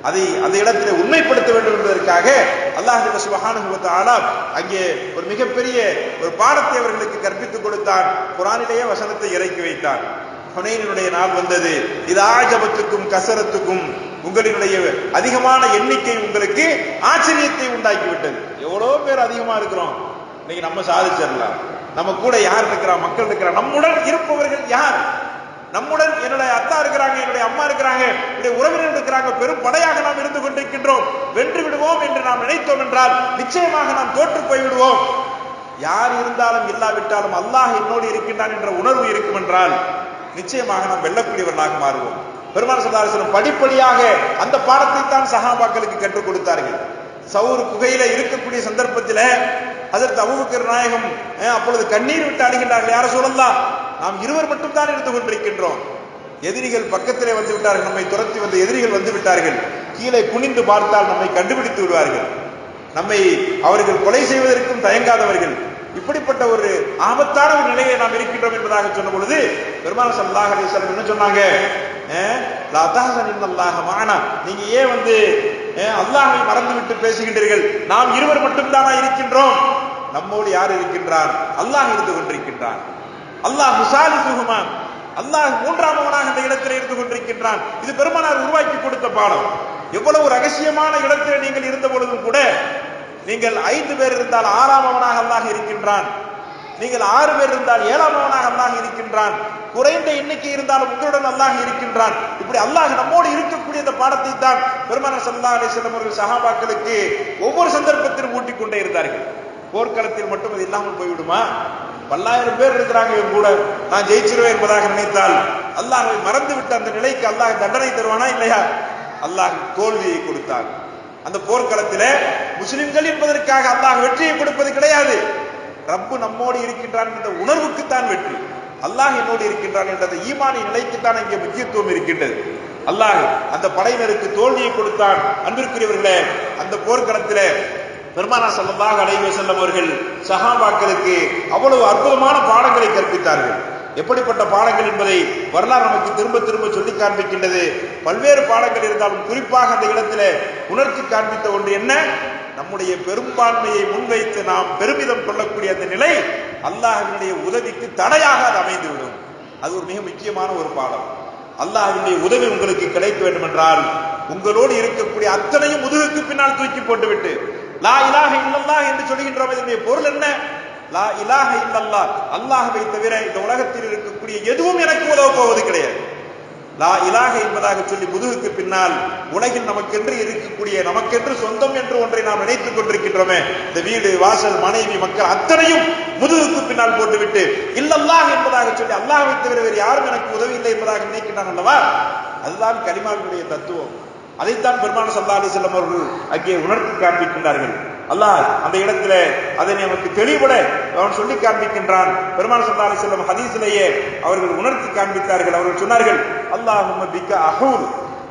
அதை அந்த இடத்திலே உண்மைப்படுத்த வேண்டும் என்பதற்காக அல்லாஹ் சுப்ஹானஹு வ தஆலா அங்கே ஒரு மிகப்பெரிய ஒரு பாடத்தை அவர்களுக்கு கற்பித்துக் கொடுத்தான். குர்ஆனிலேயே வசனத்தை இறக்கி வைத்தான். ஹுனைனுடைய நாள் வந்தது, இது ஆஜபத்துக்கும் கசரத்துக்கும், உங்களினுடைய அதிகமான எண்ணிக்கை உங்களுக்கு ஆச்சரியத்தை உண்டாக்கி விட்டது. எவ்வளவு பேர் அதிகமா இருக்கிறோம், இன்னைக்கு நம்ம சாதிச்சிடலாம். நம்ம கூட யார் இருக்கிறா, மக்கள் இருக்கிறா, நம்முடன் இருப்பவர்கள் யார்? நம்முடன் என்னுடைய அத்தா இருக்கிறாங்க, என்னுடைய அம்மா இருக்கிறாங்க, என்னுடைய உறவினர்கள் இருக்கிறாங்க, பெரும் படையாக நாம் இருந்து கொண்டிருக்கின்றோம். வென்று விடுவோம் என்று நாம் நினைத்தோம் என்றால் நிச்சயமாக நாம் தோற்று போய்விடுவோம். யார் இருந்தாலும் இல்லாவிட்டாலும் அல்லாஹ் என்னோடு இருக்கின்றான் என்ற உணர்வு இருக்கும் என்றால் நிச்சயமாக நாம் வெல்லக்கூடியவர்களாக மாறுவோம். பெருமானார் ஸல்லல்லாஹு அலைஹி வஸல்லம் படிப்படியாக அந்த பாடத்தை தான் சஹாபாக்களுக்கு கற்றுக் கொடுத்தார்கள். சவுர் குகையில இருக்கக்கூடிய சந்தர்ப்பத்தில் ஹஜ்ரத் அபூபக்கர் நாயகம் அப்பொழுது கண்ணீர் விட்டு அழுகின்றார்கள், யார சொல்லலாம், நாம் இருவர் மட்டும் தான் இருந்து கொண்டிருக்கின்றோம். எதிரிகள் பக்கத்திலே வந்து விட்டார்கள், நம்மை துரத்தி வந்த எதிரிகள் வந்து விட்டார்கள். கீழே குனிந்து பார்த்தால் நம்மை கண்டுபிடித்து விடுவார்கள், நம்மை அவர்கள் கொலை செய்வதற்கும் தயங்காதவர்கள். இப்படிப்பட்ட ஒரு ஆபத்தான ஒரு நிலையை நாம் இருக்கின்றோம் என்பதாக சொன்ன பொழுது பெருமானார் ஸல்லல்லாஹு அலைஹி வஸல்லம் என்ன சொன்னாங்க, லா தஹஸன் இன்னல்லாஹ மஅனா, நீங்க ஏன் அல்லாஹ்வை மறந்துவிட்டு பேசுகின்றீர்கள்? நாம் இருவர் மட்டும்தானா இருக்கின்றோம்? நம்மோடு யார் இருக்கின்றான்? அல்லாஹ் இருந்து கொண்டிருக்கின்றான். அல்லாஹ் முசாலிசுஹுமா, அல்லாஹ் மூன்றாமவனாக அந்த இடத்தில் இருந்து கொண்டிருக்கின்றான். இது பெருமானார் உருவாக்கி கொடுத்த பாடம். எவ்வளவு ரகசியமான இடத்தில் நீங்கள் இருந்த பொழுதும் கூட, நீங்கள் 5 பேர் இருந்தால் 6ஆமவனாக அல்லாஹ் இருக்கின்றான், நீங்கள் 6 பேர் இருந்தால் 7ஆமவனாக அல்லாஹ் இருக்கின்றான், குறைந்த எண்ணிக்கை இருந்தாலும் உங்களுடன் அல்லாஹ் இருக்கின்றான். இப்படி அல்லாஹ் நம்மோடு இருக்கக்கூடிய இந்த பாடத்தை தான் பெருமானார் ஸல்லல்லாஹு அலைஹி வஸல்லம் அவர்கள் சஹாபாக்களுக்கு ஒவ்வொரு சந்தர்ப்பத்திலும் ஊட்டிக் கொண்டே இருந்தார்கள். போர்க்களத்தில் மட்டும் அது இல்லாமல் போய்விடுமா? பல்லாயிரம் பேர் இருக்கிறாங்க, இவங்க கூட நான் ஜெயிச்சிருவேன் என்பதாக நினைத்தால் அல்லாஹ்வை மறந்துவிட்டு அந்த நிலைக்கு அல்லாஹ் தண்டனை தருவானா இல்லையா? அல்லாஹ் தோல்வியை கொடுத்தான். அந்த போர்க்களத்திலே முஸ்லிம்கள் என்பதற்காக அல்லாஹ் வெற்றியை கொடுப்பது கிடையாது. ரப்பு நம்மோடு இருக்கின்றான் என்ற உணர்வுக்குத்தான் வெற்றி. அல்லாஹ் என்னோடு இருக்கின்றான் என்ற அந்த ஈமானிய நிலைக்குத்தான் இங்கே முக்கியத்துவம் இருக்கின்றது. அல்லாஹ் அந்த படையினருக்கு தோல்வியை கொடுத்தான். அன்பிற்குரியவர்களே, அந்த போர்க்களத்திலே பெருமானார் ஸல்லல்லாஹு அலைஹி வஸல்லம் அவர்கள் சஹாபாக்களுக்கு அவ்வளவு அற்புதமான பாடங்களை கற்பித்தார்கள். எப்படிப்பட்ட பாடங்கள் என்பதை வரலாறு நமக்கு திரும்ப திரும்ப சொல்லி காண்பிக்கின்றது. பல்வேறு பாடங்கள் இருந்தாலும் குறிப்பாக அந்த இடத்திலே உணர்த்தி காண்பித்த ஒன்று என்ன, நம்முடைய பெரும்பான்மையை முன்வைத்து நாம் பெருமிதம் கொள்ளக்கூடிய அந்த நிலை அல்லாஹ்வினுடைய உதவிக்கு தடையாக அது அமைந்துவிடும். அது ஒரு மிக முக்கியமான ஒரு பாடம். அல்லாஹ்வினுடைய உதவி உங்களுக்கு கிடைக்க வேண்டும் என்றால் உங்களோடு இருக்கக்கூடிய அத்தனையும் முதுகுக்கு பின்னால் தூக்கி போட்டுவிட்டு லா இலாஹ இல்லல்லாஹ் என்று சொல்கின்றோம். இதனுடைய பொருள் என்ன? லா இலாஹ இல்லல்லாஹ், அல்லாஹ்வை தவிர இந்த உலகத்தில் இருக்கக்கூடிய எதுவும் எனக்கு உதவ போவது கிடையாது. லா இலாஹ என்பதாக சொல்லி முதுகுக்கு பின்னால் உலகில் நமக்கென்று இருக்கக்கூடிய நமக்கென்று சொந்தம் என்று ஒன்றை நாம் நினைத்துக் கொண்டிருக்கின்றோமே, இந்த வீடு வாசல் மனைவி மக்கள் அத்தனையும் முதுகுக்கு பின்னால் போட்டுவிட்டு இல்லல்லாஹ் என்பதாக சொல்லி அல்லாஹ்வை தவிர வேறு யாரும் எனக்கு உதவி இல்லை என்பதாக நினைக்கின்றான் அல்லவா? அதுதான் கலிமாவினுடைய தத்துவம். அதைத்தான் பெருமானார் ஸல்லல்லாஹு அலைஹி வஸல்லம் அவர்கள் அங்கே உணர்த்தி காண்பிக்கின்றார்கள். அல்லாஹ் அந்த இடத்துல அதை நமக்கு தெளிவுபட அவன் சொல்லி காண்பிக்கின்றான். பெருமானார் ஸல்லல்லாஹு அலைஹி வஸல்லம் ஹதீஸிலேயே அவர்கள் உணர்த்தி காண்பித்தார்கள். அவர்கள் சொன்னார்கள், அல்லாஹும்ம பிக்க அஹூல்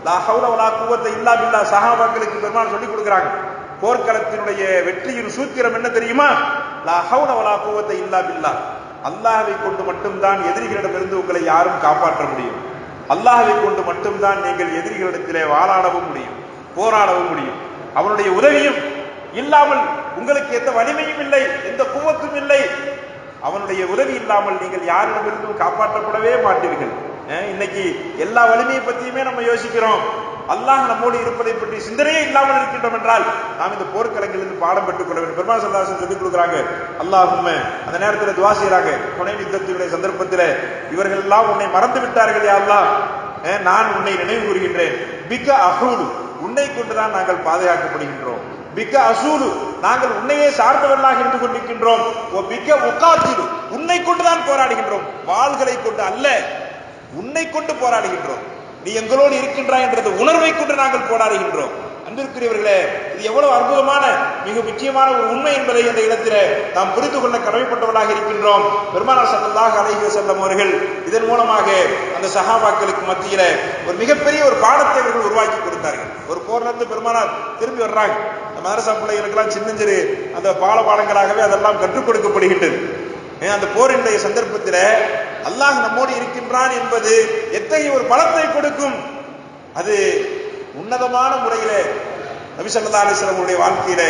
லா ஹவுல வலா குவத்த இல்லா பில்லாஹ். சஹாபாக்களுக்கு பெருமானார் சொல்லி கொடுக்குறாங்க, போர்க்களத்தினுடைய வெற்றியின் சூத்திரம் என்ன தெரியுமா? லா ஹவுல வலா குவத்த இல்லா பில்லாஹ். அல்லாஹ்வை கொண்டு மட்டும்தான் எதிரிகளிடமிருந்து உங்களை யாரும் காப்பாற்ற முடியும். அல்லாஹ்வை கொண்டு மட்டும்தான் நீங்கள் எதிரிகளிடத்திலே வாளாடவும் முடியும், போராடவும் முடியும். அவனுடைய உதவியும் இல்லாமல் உங்களுக்கு எந்த வலிமையும் இல்லை, எந்த குவத்தும் இல்லை. அவனுடைய உதவி இல்லாமல் நீங்கள் யாரிடமிருந்தும் காப்பாற்றப்படவே மாட்டீர்கள். இன்னைக்கு எல்லா வலிமையை பற்றியுமே நம்ம யோசிக்கிறோம், அல்லாஹ் நம்மோடு இருப்பதை பற்றி சிந்தனையே இல்லாமல் இருக்கின்றோம் என்றால் நாம் இந்த போர்க்களங்களிலிருந்து பாடம் பெற்றுக் கொள்ள வேண்டும். பெருமானார் ஸல்லல்லாஹு அலைஹி வஸல்லம் சொல்லிக் கொடுக்குறாங்க, அல்லாஹும்ம அந்த நேரத்தில் துஆ செய்றாங்க. ஹுனைன் யுத்தத்தினுடைய சந்தர்ப்பத்தில் இவர்கள் எல்லாம் உன்னை மறந்து விட்டார்கள் யா அல்லாஹ், நான் உன்னை நினைவு கூறுகின்றேன். பிக்க அஹூலு, உன்னை கொண்டுதான் நாங்கள் பாதுகாக்கப்படுகின்றோம். பிக்க அசூலு, நாங்கள் உன்னையே சார்ந்தவர்களாக இருந்து கொண்டிருக்கின்றோம். ஓ பிக்க உகாத்திலு, உன்னை கொண்டுதான் போராடுகின்றோம், வாள்களை கொண்டு அல்ல, உன்னை கொண்டு போராடுகின்றோம். நீ எங்களோடு இருக்கின்றாய் என்ற உணர்வை கொண்டு நாங்கள் போராடுகின்றோம். அன்பிற்குரியவர்களே, இது எவ்வளவு அற்புதமான மிக முக்கியமான ஒரு உண்மை என்பதை இந்த இடத்திலே நாம் புரிந்து கொள்ள கடமைப்பட்டவர்களாக இருக்கின்றோம். பெருமானார் ஸல்லல்லாஹு அலைஹி வஸல்லம் அவர்கள் இதன் மூலமாக அந்த சஹாபாக்களுக்கு மத்தியில ஒரு மிகப்பெரிய ஒரு பாடத்தை அவர்கள் உருவாக்கி கொடுத்தார்கள். ஒரு போர்ல இருந்து பெருமானார் திரும்பி வர்றாங்க. மதரசா பிள்ளைகளுக்கெல்லாம் சின்னஞ்சிறு அந்த பாடங்களாகவே அதெல்லாம் கற்றுக் கொடுக்கப்படுகின்றது. அந்த போரினுடைய சந்தர்ப்பத்தில் அல்லாஹ் நம்மோடு இருக்கின்றான் என்பது எத்தகைய ஒரு பலத்தை கொடுக்கும். அது உன்னதமான முறையில நபி ஸல்லல்லாஹு அலைஹி வஸல்லம் உடைய வாழ்க்கையில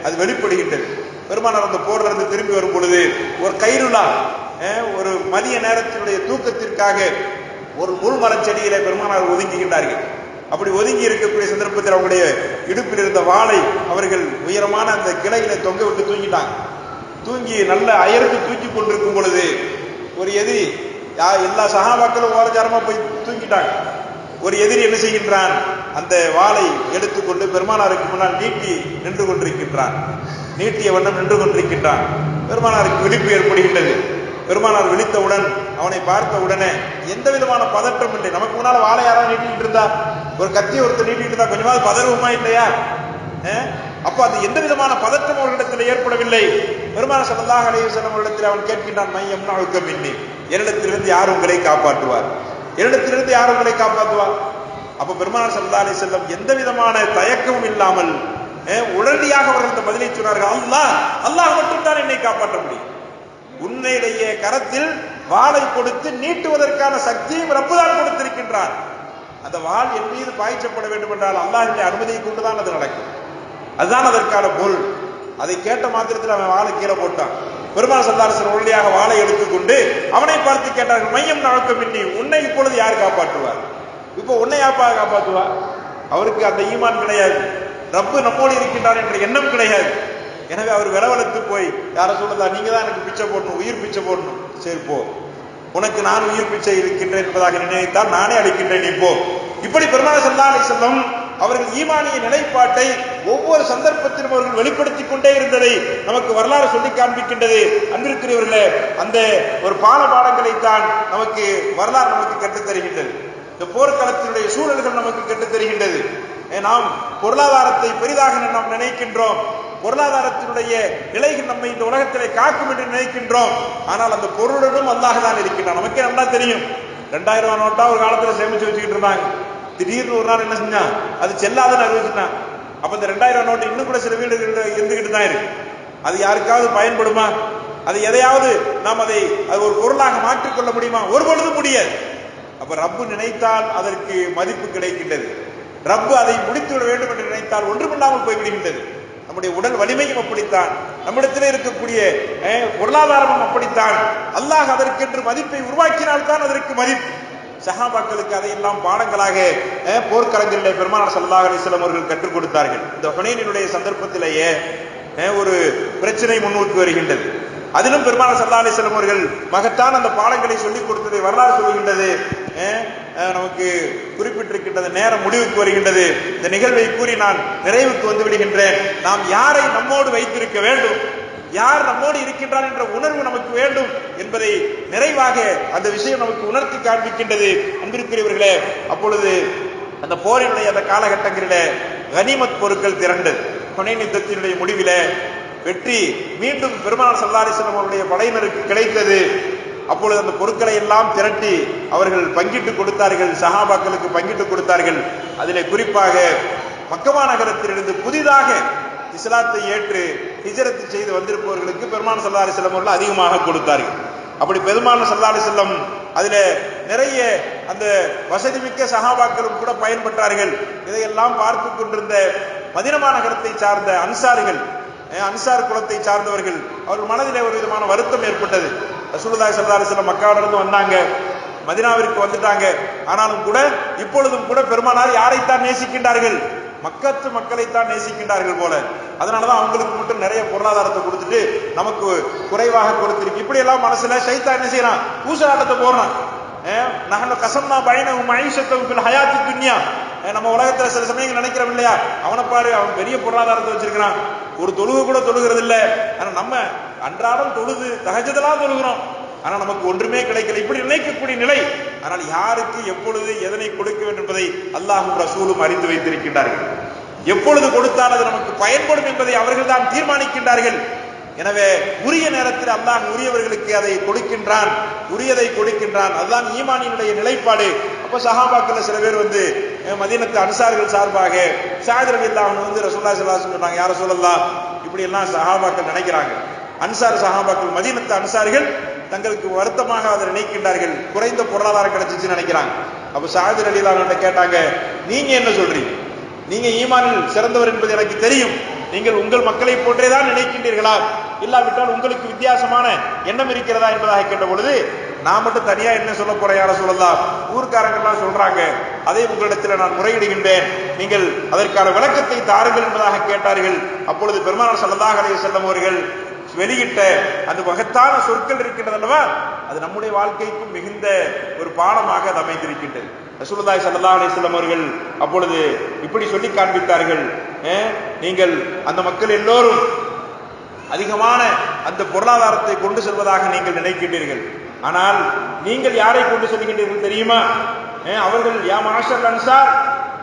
அது வெளிப்படுகின்றது. பெருமானார் அந்த போர்ல இருந்து திரும்பி வரும் பொழுது ஒரு கைருலா, ஒரு மதிய நேரத்தினுடைய தூக்கத்திற்காக ஒரு முள்மரச் செடியில பெருமானார் ஒதுங்குகின்றார்கள். அப்படி ஒதுங்கி இருக்கக்கூடிய சந்தர்ப்பத்தில் அவங்களுடைய இடுப்பில் இருந்த வாளை அவர்கள் உயரமான அந்த கிளையில தொங்க விட்டு தூங்கிட்டாங்க. தூங்கி நல்ல அயர்ந்து தூக்கி கொண்டிருக்கும் பொழுது ஒரு எதிரி, எல்லா சஹாபாக்களும் ஓரச்சாரமா போய் தூங்கிட்டாங்க. ஒரு எதிரி என்ன செய்கின்றான், அந்த வாளை எடுத்துக்கொண்டு பெருமானாருக்கு முன்னால் நீட்டி நின்று கொண்டிருக்கின்றான். நீட்டிய வண்ணம் நின்று கொண்டிருக்கின்றான். பெருமானாருக்கு விழிப்பு ஏற்படுகின்றது. பெருமானார் விழித்தவுடன் அவனை பார்த்த உடனே எந்த விதமான பதற்றம் இல்லை. நமக்கு முன்னால வாழை யாராவது நீட்டிட்டு இருந்தா, ஒரு கத்தி ஒருத்தர் நீட்டிட்டு இருந்தா கொஞ்சமாவது பதறுமா இல்லையா? அப்ப அது எந்த விதமான பதற்றம் அவர்களிடத்தில் ஏற்படவில்லை. பெருமானார் ஸல்லல்லாஹு அலைஹி வஸல்லம் அவர்களிடத்தில் அவன் கேட்கின்றான், மையம் நஅுக மின்னி, என்னிடத்திலிருந்து யார் உங்களை காப்பாற்றுவார்? என்னிடத்திலிருந்து யார் உங்களை காப்பாற்றுவார்? அப்ப பெருமானார் ஸல்லல்லாஹு அலைஹி வஸல்லம் எந்த விதமான தயக்கமும் இல்லாமல் உடனடியாக அவர்கள் இந்த பதிலை சொன்னார்கள், அல்லாஹ், அல்லாஹ் மட்டும்தான் என்னை காப்பாற்ற முடியும். உன்னுடைய கரத்தில் வாளை கொடுத்து நீட்டுவதற்கான சக்தியும் ரப்புதான் கொடுத்திருக்கின்றான். அந்த வாள் என் மீது பாய்ச்சப்பட வேண்டும் என்றால் அல்லாஹ்வுடைய அனுமதியை கொண்டுதான் அது நடக்கும். அதுதான் அதற்கான பொருள். அதை கேட்ட மாத்திரத்தில் அவன் வாளை கீழே போட்டான். பெருமானார் ஸல்லல்லாஹு அலைஹி வஸல்லம் உடனடியாக வாளை எடுத்துக்கொண்டு அவனை பார்த்து கேட்டார்கள், மையம் நஅுக மின்னி, உன்னை இப்பொழுது யார் காப்பாற்றுவார்? இப்போ உன்னை யாப்பா காப்பாற்றுவார்? அவருக்கு அந்த ஈமான் கிடையாது, ரப்பு நம்மோடு இருக்கின்றார் என்ற எண்ணம் கிடையாது. எனவே அவர் விளவலத்து போய், யார சொல்லுதா, நீங்க தான் எனக்கு பிச்சை போடணும், உயிர் பிச்சை போடணும். சரி போ, உனக்கு நான் உயிர் பிச்சை இருக்கின்றேன் என்பதாக நினைத்தால் நானே அளிக்கின்றேன், நீ போ. இப்படி பெருமானார் ஸல்லல்லாஹு அலைஹி வஸல்லம் அவர்கள் ஈமானிய நிலைப்பாட்டை ஒவ்வொரு சந்தர்ப்பத்திலும் அவர்கள் வெளிப்படுத்திக் கொண்டே இருந்ததை நமக்கு வரலாறு சொல்லி காண்பிக்கின்றது. அன்பிற்குரியவர்களே, அந்த ஒரு பாடங்களைத்தான் நமக்கு வரலாறு நமக்கு கற்றுத் தருகின்றது. இந்த போர்க்களத்தினுடைய சூழல்கள் நமக்கு கற்றுத் தருகின்றது. நாம் பொருளாதாரத்தை பெரிதாக நாம் நினைக்கின்றோம், பொருளாதாரத்தினுடைய நிலைகள் நம்மை இந்த உலகத்திலே காக்கும் என்று நினைக்கின்றோம். ஆனால் அந்த பொருளுடன் அல்லாஹ் தான் இருக்கின்றான். நமக்கே நல்லா தெரியும். 2000 ரூபாய் நோட்டா ஒரு காலத்துல சேமிச்சு வச்சுக்கிட்டு இருந்தாங்க. திடீர்னு ஒரு நாள் என்ன செஞ்சான், அது செல்லாதுன்னு அறிவிச்சுட்டான். அப்ப இந்த 2000 ரூபாய் நோட்டு இன்னும் கூட சில வீடு இருந்துகிட்டு தான் இருக்கு. அது யாருக்காவது பயன்படுமா? அது எதையாவது நாம் அது ஒரு பொருளாக மாற்றிக்கொள்ள முடியுமா? ஒரு பொழுதும் முடியாது. அப்ப ரப்பு நினைத்தால் அதற்கு மதிப்பு கிடைக்கின்றது. ரப்பு அதை முடித்துவிட வேண்டும் என்று நினைத்தால் ஒன்றுமில்லாமல் போய்விடுகின்றது. நம்முடைய உடல் வலிமையும் அப்படித்தான், நம்மிடத்திலே இருக்கக்கூடிய பொருளாதாரமும் அப்படித்தான். அல்லாஹ் அதற்கென்று மதிப்பை உருவாக்கினால்தான் அதற்கு மதிப்பு. சஹாபாக்களுக்கு அதையெல்லாம் பாடங்களாக போர்க்களங்களிலே பெருமானார் ஸல்லல்லாஹு அலைஹி வஸல்லம் அவர்கள் கற்றுக் கொடுத்தார்கள். இந்த ஹுனைனுடைய சந்தர்ப்பத்திலேயே ஒரு பிரச்சனை முன்னோக்கி வருகின்றது. அதிலும் பெருமானார் ஸல்லல்லாஹு அலைஹி வஸல்லம் அவர்கள் மகத்தான அந்த பாடங்களை சொல்லிக் கொடுத்ததை வரலாறு சொல்கின்றது. நமக்கு குறிப்பிட்டிருக்கின்றது. நேரம் முடிவுக்கு வருகின்றது. இந்த நிகழ்வை கூறி நான் நிறைவுக்கு வந்து விடுகின்றேன். நாம் யாரை நம்மோடு வைத்திருக்க வேண்டும், யார் நம்மோடு இருக்கின்றார் என்ற உணர்வு நமக்கு வேண்டும் என்பதை நிறைவாக அந்த விஷயம் நமக்கு உணர்த்தி காண்பிக்கின்றது. அன்பிற்குரியவர்களே, அப்பொழுது அந்த போரினுடைய அந்த காலகட்டங்களிலே கனிமத் பொருட்கள் திரண்டது. ஹுனைன் யுத்தத்தினுடைய முடிவில வெற்றி மீண்டும் பெருமானார் ஸல்லல்லாஹு அலைஹி வஸல்லம் அவருடைய படையினருக்கு கிடைத்தது. அப்பொழுது அந்த பொருட்களை எல்லாம் திரட்டி அவர்கள் பங்கிட்டு கொடுத்தார்கள், சஹாபாக்களுக்கு பங்கிட்டு கொடுத்தார்கள். அதிலே குறிப்பாக மக்கா நகரத்திலிருந்து புதிதாக இஸ்லாத்தை ஏற்று ஹிஜ்ரத் செய்து வந்திருப்பவர்களுக்கு பெருமானார் ஸல்லல்லாஹு அலைஹி வஸல்லம் அவர்கள் அதிகமாக கொடுத்தார்கள். அப்படி பெருமானார் ஸல்லல்லாஹு அலைஹி வஸல்லம் அதிலே நிறைய அந்த வசதி மிக்க சஹாபாக்களும் கூட பயன்பெற்றார்கள். இதையெல்லாம் பார்த்து கொண்டிருந்த மதீனா நகரத்தை சார்ந்த அன்சார் குலத்தை சார்ந்தவர்கள் அவர்கள் மனதிலே ஒரு விதமான வருத்தம் ஏற்பட்டது. ரசூலுல்லாஹி ஸல்லல்லாஹு அலைஹி வஸல்லம் மக்காவிலிருந்து வந்தாங்க, மதீனாவிற்கு வந்துட்டாங்க. ஆனாலும் கூட இப்பொழுதும் கூட பெருமானார் யாரைத்தான் நேசிக்கின்றார்கள்? மக்கத்து மக்களைத்தான் நேசிக்கின்றார்கள் போல. அதனாலதான் அவங்களுக்கு மட்டும் நிறைய பொருளாதாரத்தை கொடுத்துட்டு நமக்கு குறைவாக கொடுத்திருக்கு. இப்படி எல்லாம் மனசுல ஷைத்தான் என்ன செய்யறான்? ஊசலாட்டத்தை போடுறான். நஹனு கஸம்னா பைனஹும் மஈஷத்தஹும் ஃபில் ஹயாத்தித் துன்யா. நம்ம உலகத்துல சில சமயங்கள் நினைக்கிறோம் இல்லையா, அவனை பாரு அவன் பெரிய பொருளாதாரத்தை வச்சிருக்கிறான், ஒரு தொழுகை கூட தொழுகிறது இல்ல. ஆனா நம்ம அன்றாடம் தொழுது தஹஜ்ஜுதெல்லாம் தொழுகிறோம், ஆனா நமக்கு ஒன்றுமே கிடைக்கல. இப்படி நினைக்கக்கூடிய நிலை. ஆனால் யாருக்கு எப்பொழுது எதனை கொடுக்க வேண்டும் என்பதை அல்லாஹ்வும் ரசூலும் அறிந்து வைத்திருக்கின்றார்கள். எப்பொழுது கொடுத்தால் அது நமக்கு பயன்படும் என்பதை அவர்கள் தான் தீர்மானிக்கின்றார்கள். எனவே உரிய நேரத்தில் அல்லாஹ் உரியவர்களுக்கு அதை கொடுக்கின்றான், உரியதை கொடுக்கின்றான். அதுதான் ஈமானினுடைய நிலைப்பாடு. அப்ப சஹாபாக்கள் சில பேர் வந்து மதீனத்து அன்சார்கள் சார்பாக ஸஅத் ரலியல்லாஹு அன்ஹு வந்து ரசூலுல்லாஹி ஸல்லல்லாஹு அலைஹி வஸல்லம் சொன்னாங்க, யா ரசூலல்லாஹ், இப்படி எல்லாம் சஹாபாக்கள் நினைக்கிறாங்க. அன்சார் சஹாபாக்கள் மதீனத்து அன்சார்கள் தங்களுக்கு வருத்தமாக அதை நினைக்கின்றார்கள், குறைந்த பொருளாதாரம் கிடைச்சிச்சுன்னு நினைக்கிறாங்க. அப்ப ஸஅத் ரலியல்லாஹு அன்ஹு கேட்டாங்க, நீங்க என்ன சொல்றீங்க? நீங்க ஈமானில் சிறந்தவர் என்பது எனக்கு தெரியும், நீங்கள் உங்கள் மக்களை போன்றேதான் நினைக்கின்றீர்களா, இல்லாவிட்டால் உங்களுக்கு வித்தியாசமான எண்ணம் இருக்கிறதா என்பதாக கேட்ட பொழுது, நான் மட்டும் தனியா என்ன சொல்ல போறேன் யார சொல்லலாம், ஊர்க்காரங்க எல்லாம் சொல்றாங்க, அதை உங்களிடத்தில் நான் முறையிடுகின்றேன், நீங்கள் அதற்கான விளக்கத்தை தாருங்கள் என்பதாக கேட்டார்கள். அப்பொழுது பெருமானார் ஸல்லல்லாஹு அலைஹி வஸல்லம் அவர்கள் வெளியிட்ட அந்த மகத்தான சொற்கள் இருக்கின்றது அல்லவா, அது நம்முடைய வாழ்க்கைக்கும் மிகுந்த ஒரு பாடமாக அது அமைந்திருக்கின்றது. ரசூலுல்லாஹி ஸல்லல்லாஹு அலைஹி வஸல்லம் அவர்கள் அப்பொழுது இப்படி சொல்லி காண்பித்தார்கள், நீங்கள் அந்த மக்கள் எல்லோரும் அதிகமான அந்த பொருளாதாரத்தை கொண்டு செல்வதாக நீங்கள் நினைக்கின்றீர்கள், ஆனால் நீங்கள் யாரை கொண்டு செல்கின்றீர்கள் தெரியுமா? அவர்கள் யா மாஷர் அன்சார்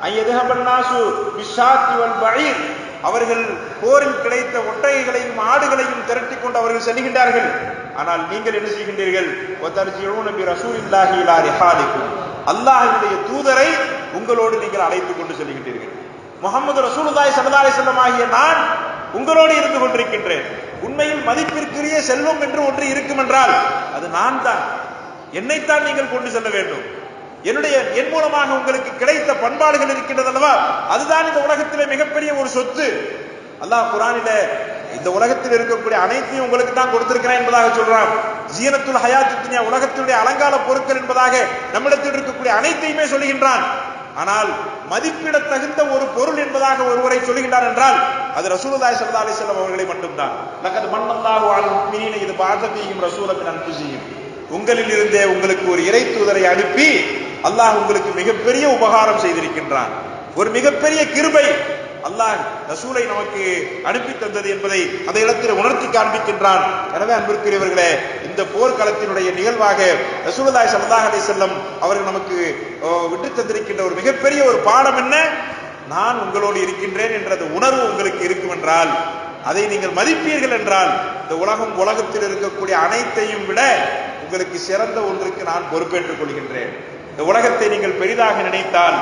ஐயதுஹபன் நாசு பிஷாத்தி வல் பஈர், அவர்கள் போரில் கிடைத்த ஒட்டகைகளையும் ஆடுகளையும் திரட்டி கொண்டு அவர்கள் செல்கின்றார்கள். ஆனால் நீங்கள் என்ன செய்கின்றீர்கள்? வதர்ஜிஊன பி ரசூலில்லாஹி இலா ரிஹாலிக்கும், அல்லாஹ்வுடைய தூதரை உங்களோடு நீங்கள் அழைத்துக் கொண்டு செல்கின்றீர்கள். முஹம்மது ரசூலுல்லாஹி ஸல்லல்லாஹு அலைஹி வஸல்லம் ஆகிய நான் உங்களோடு இருந்து கொண்டிருக்கின்றேன். உண்மையில் மதிப்பிற்குரிய செல்வம் என்று ஒன்று இருக்கும் என்றால் அது நான் தான், என்னைத்தான் நீங்கள் கொண்டு செல்ல வேண்டும். என் மூலமாக உங்களுக்கு கிடைத்த பண்பாடுகள் இருக்கின்றது அல்லவா, அதுதான் இந்த உலகத்திலே மிகப்பெரிய ஒரு சொத்து. அல்லாஹ் குர்ஆனில இந்த உலகத்தில் இருக்கக்கூடிய அனைத்தையும் உங்களுக்கு தான் கொடுத்திருக்கிறேன் என்பதாக சொல்றான். ஜீனத்துல் ஹயாத்துத் துன்யா, உலகத்தினுடைய அலங்கார பொருட்கள் என்பதாக நம்மிடத்தில் இருக்கக்கூடிய அனைத்தையுமே சொல்லுகின்றான். ஆனால் மதிப்பிட தகுந்த ஒரு பொருள் என்பதாக ஒருவரை சொல்லுகின்றார் என்றால் அது ரசூலுல்லாஹி ஸல்லல்லாஹு அலைஹி வஸல்லம் அவர்களை மட்டும்தான். லகத் மன்னல்லாஹு அலல் முஃமினீன இத் பஅஸ ஃபீஹிம் ரசூலன் மின் அன்ஃபுஸிஹிம், உங்களில் இருந்தே உங்களுக்கு ஒரு இறை தூதரை அனுப்பி அல்லாஹ் உங்களுக்கு மிகப்பெரிய உபகாரம் செய்திருக்கின்றான். ஒரு மிகப்பெரிய கிருபை அல்லாஹ் ரசூலை நமக்கு அனுப்பி தந்தது என்பதை அந்த இடத்தில் உணர்த்தி காண்பிக்கின்றான். எனவே அன்பிற்குரியவர்களே, இந்த போர்க்களத்தினுடைய நிகழ்வாக ரசூலுல்லாஹி ஸல்லல்லாஹு அலைஹி வஸல்லம் அவர்கள் நமக்கு விட்டு தந்திருக்கின்ற ஒரு மிகப்பெரிய ஒரு பாடம் என்ன? நான் உங்களோடு இருக்கின்றேன் என்ற உணர்வு உங்களுக்கு இருக்கும் என்றால், அதை நீங்கள் மதிப்பீர்கள் என்றால், இந்த உலகத்தில் இருக்கக்கூடிய அனைத்தையும் விட உங்களுக்கு சிறந்த ஒன்றுக்கு நான் பொறுப்பேற்றுக் கொள்கின்றேன். இந்த உலகத்தை நீங்கள் பெரிதாக நினைத்தால்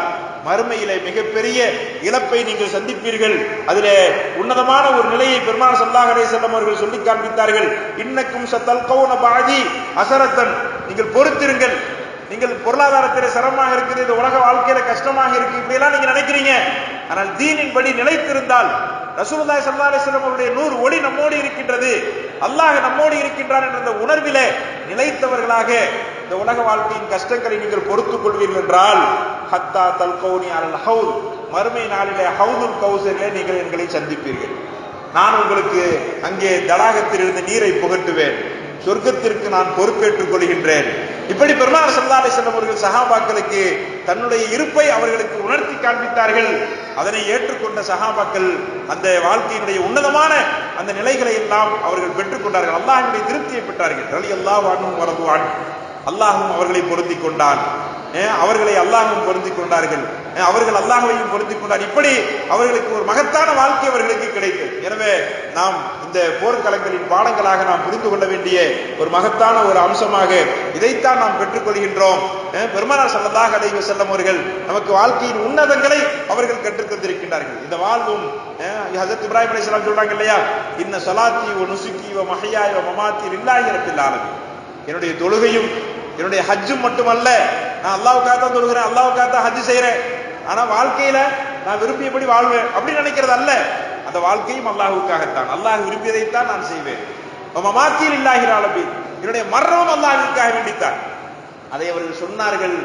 மறுமையிலே மிகப்பெரிய இழப்பை நீங்கள் சந்திப்பீர்கள். அதிலே உன்னதமான ஒரு நிலையை பெருமானார் ஸல்லல்லாஹு அலைஹி வஸல்லம் அவர்கள் சொல்லி காண்பித்தார்கள். இன்னக்கும் சதல்கௌன பஅதி அஸரத்தன், நீங்கள் பொறுத்திருங்கள், நீங்கள் பொருளாதாரத்திலே சிரமமாக இருக்குது, இந்த உலக வாழ்க்கையில கஷ்டமாக இருக்கு, இப்படி எல்லாம் நீங்க நினைக்கிறீங்க. ஆனால் தீனின் படி நிலைத்திருந்தால் ரசூலுல்லாஹி ஸல்லல்லாஹு அலைஹி வஸல்லம் அவருடைய நூறு ஒளி நம்மோடு இருக்கின்றது, அல்லாஹ் நம்மோடு இருக்கின்றான் என்ற அந்த உணர்விலே நிலைத்தவர்களாக இந்த உலக வாழ்க்கையின் கஷ்டங்களை நீங்கள் பொறுத்துக் கொள்வீர்கள் என்றால் ஹத்தா தல்கௌனி அலல் ஹவுல், மறுமை நாளிலே ஹவுதுல் கௌசரிலே நீங்கள் எங்களை சந்திப்பீர்கள். நான் உங்களுக்கு அங்கே தடாகத்தில் இருந்து நீரை புகட்டுவேன், சொர்க்கத்திற்கு நான் பொறுப்பேற்றுக் கொள்கின்றேன். இப்படி பெருமானார் ஸல்லல்லாஹு அலைஹி வஸல்லம் அவர்கள் சஹாபாக்களுக்கு தன்னுடைய இருப்பை அவர்களுக்கு உணர்த்தி காண்பித்தார்கள். அதனை ஏற்றுக்கொண்ட சஹாபாக்கள் அந்த வாழ்க்கையினுடைய உன்னதமான அந்த நிலைகளை எல்லாம் அவர்கள் பெற்றுக்கொண்டார்கள். அல்லாஹ்வுடைய திருப்தியை பெற்றார்கள். ரலியல்லாஹு அன்ஹும் வரது அன்ஹு, அல்லாஹ்வும் அவர்களை பொருந்திக் கொண்டான், அவர்களை அல்லாஹ்வும் பொருந்திக் கொண்டார்கள். அவர்கள் அல்லாஹ்வையும் பொருந்திக் கொண்டார். இப்படி அவர்களுக்கு ஒரு மகத்தான வாழ்க்கை அவர்களுக்கு கிடைத்தது. எனவே நாம் இந்த போர்க்களங்களின் பாடங்களாக நாம் புரிந்து கொள்ள வேண்டிய ஒரு மகத்தான ஒரு அம்சமாக இதைத்தான் நாம் பெற்றுக்கொள்கின்றோம். பெருமானார் ஸல்லல்லாஹு அலைஹி வஸல்லம் அவர்கள் நமக்கு வாழ்க்கையின் உன்னதங்களை அவர்கள் கற்றுத் தந்திருக்கின்றார்கள். இந்த வாழ்வும் ஹஜ்ரத் இப்ராஹிம் அலைஹிஸ்ஸலாம் சொல்றாங்க இல்லையா, இன்ன ஸலாத்தி வ நுசுகி வ மஹ்யாய வ மமாத்தி லில்லாஹி ரப்பில் ஆலமீன். என்னுடைய தொழுகையும் என்னுடைய ஹஜ்ஜும் மட்டுமல்ல, நான் அல்லாஹ்வுக்காக தான் தொழுகிறேன், அல்லாஹ்வுக்காக தான் ஹஜ் செய்றேன், ஆனா வாழ்க்கையில நான் விரும்பியபடி வாழ்வேன் அப்படி நினைக்கிறது அல்ல. அந்த வாழ்க்கையும் அல்லாஹ்வுக்காகத்தான், அல்லாஹ் விரும்பியதைத்தான் நான் செய்வேன். மமாத்தி லில்லாஹி ஆலமீன், என்னுடைய மரணமும் அல்லாஹ்வுக்காக வேண்டித்தான். அதை அவர்கள் சொன்னார்கள்.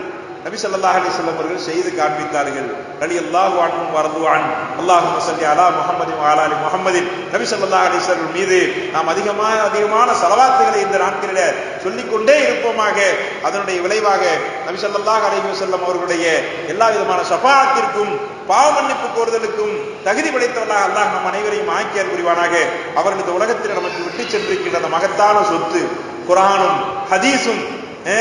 நபி ஸல்லல்லாஹு அலைஹி வஸல்லம் அவர்கள் செய்து காண்பித்தார்கள். ரலியல்லாஹு அன்ஹும் வ ரது அன். அல்லாஹும்ம ஸல்லி அலா முஹம்மதின் வ அலா ஆலி முஹம்மதின். நபி ஸல்லல்லாஹு அலைஹி வஸல்லம் மீது நாம் அதிகமான ஸலவாத்துகளை இந்த நாட்களிலே சொல்லிக்கொண்டே இருப்போமாக. அதனுடைய விளைவாக நபி ஸல்லல்லாஹு அலைஹி வஸல்லம் அவர்களுடைய எல்லா விதமான ஷஃபாஅத்திற்கும் பாவ மன்னிப்பு கோருதலுக்கும் தகுதி படைத்தவர்களாக அல்லாஹ் நம் அனைவரையும் ஆக்கியர் புரிவானாக. அவர்கள் இந்த உலகத்தில் நமக்கு விட்டு சென்றிருக்கின்ற அந்த மகத்தான சொத்து குர்ஆனும் ஹதீஸும்,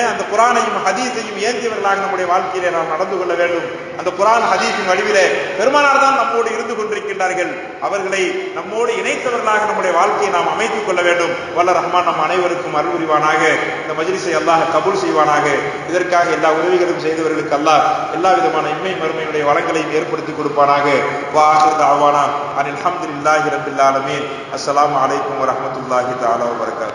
அந்த குர்ஆனையும் ஹதீஸையும் ஏந்தியவர்களாக நம்முடைய வாழ்க்கையிலே நாம் நடந்து கொள்ள வேண்டும். அந்த குர்ஆன் ஹதீஸின் வடிவிலே பெருமானார் தான் நம்மோடு இருந்து கொண்டிருக்கின்றார்கள். அவர்களை நம்மோடு இணைத்தவர்களாக நம்முடைய வாழ்க்கையை நாம் அமைத்துக் கொள்ள வேண்டும். வல்ல ரஹ்மான் நம் அனைவருக்கும் அருள் புரிவானாக. இந்த மஜ்லிஸை அல்லாஹ் கபூல் செய்வானாக. இதற்காக எல்லா உதவிகளும் செய்தவர்களுக்கு அல்லாஹ் எல்லா விதமான இன்மை மறுமையினுடைய வளங்களையும் ஏற்படுத்தி கொடுப்பானாக. வா ஆகிரு தஅவானா அனில் ஹம்துலில்லாஹி ரப்பில் ஆலமீன். அஸ்ஸலாமு அலைக்கும் வ ரஹ்மத்துல்லாஹி தஆலா வ பரகாத்துஹு.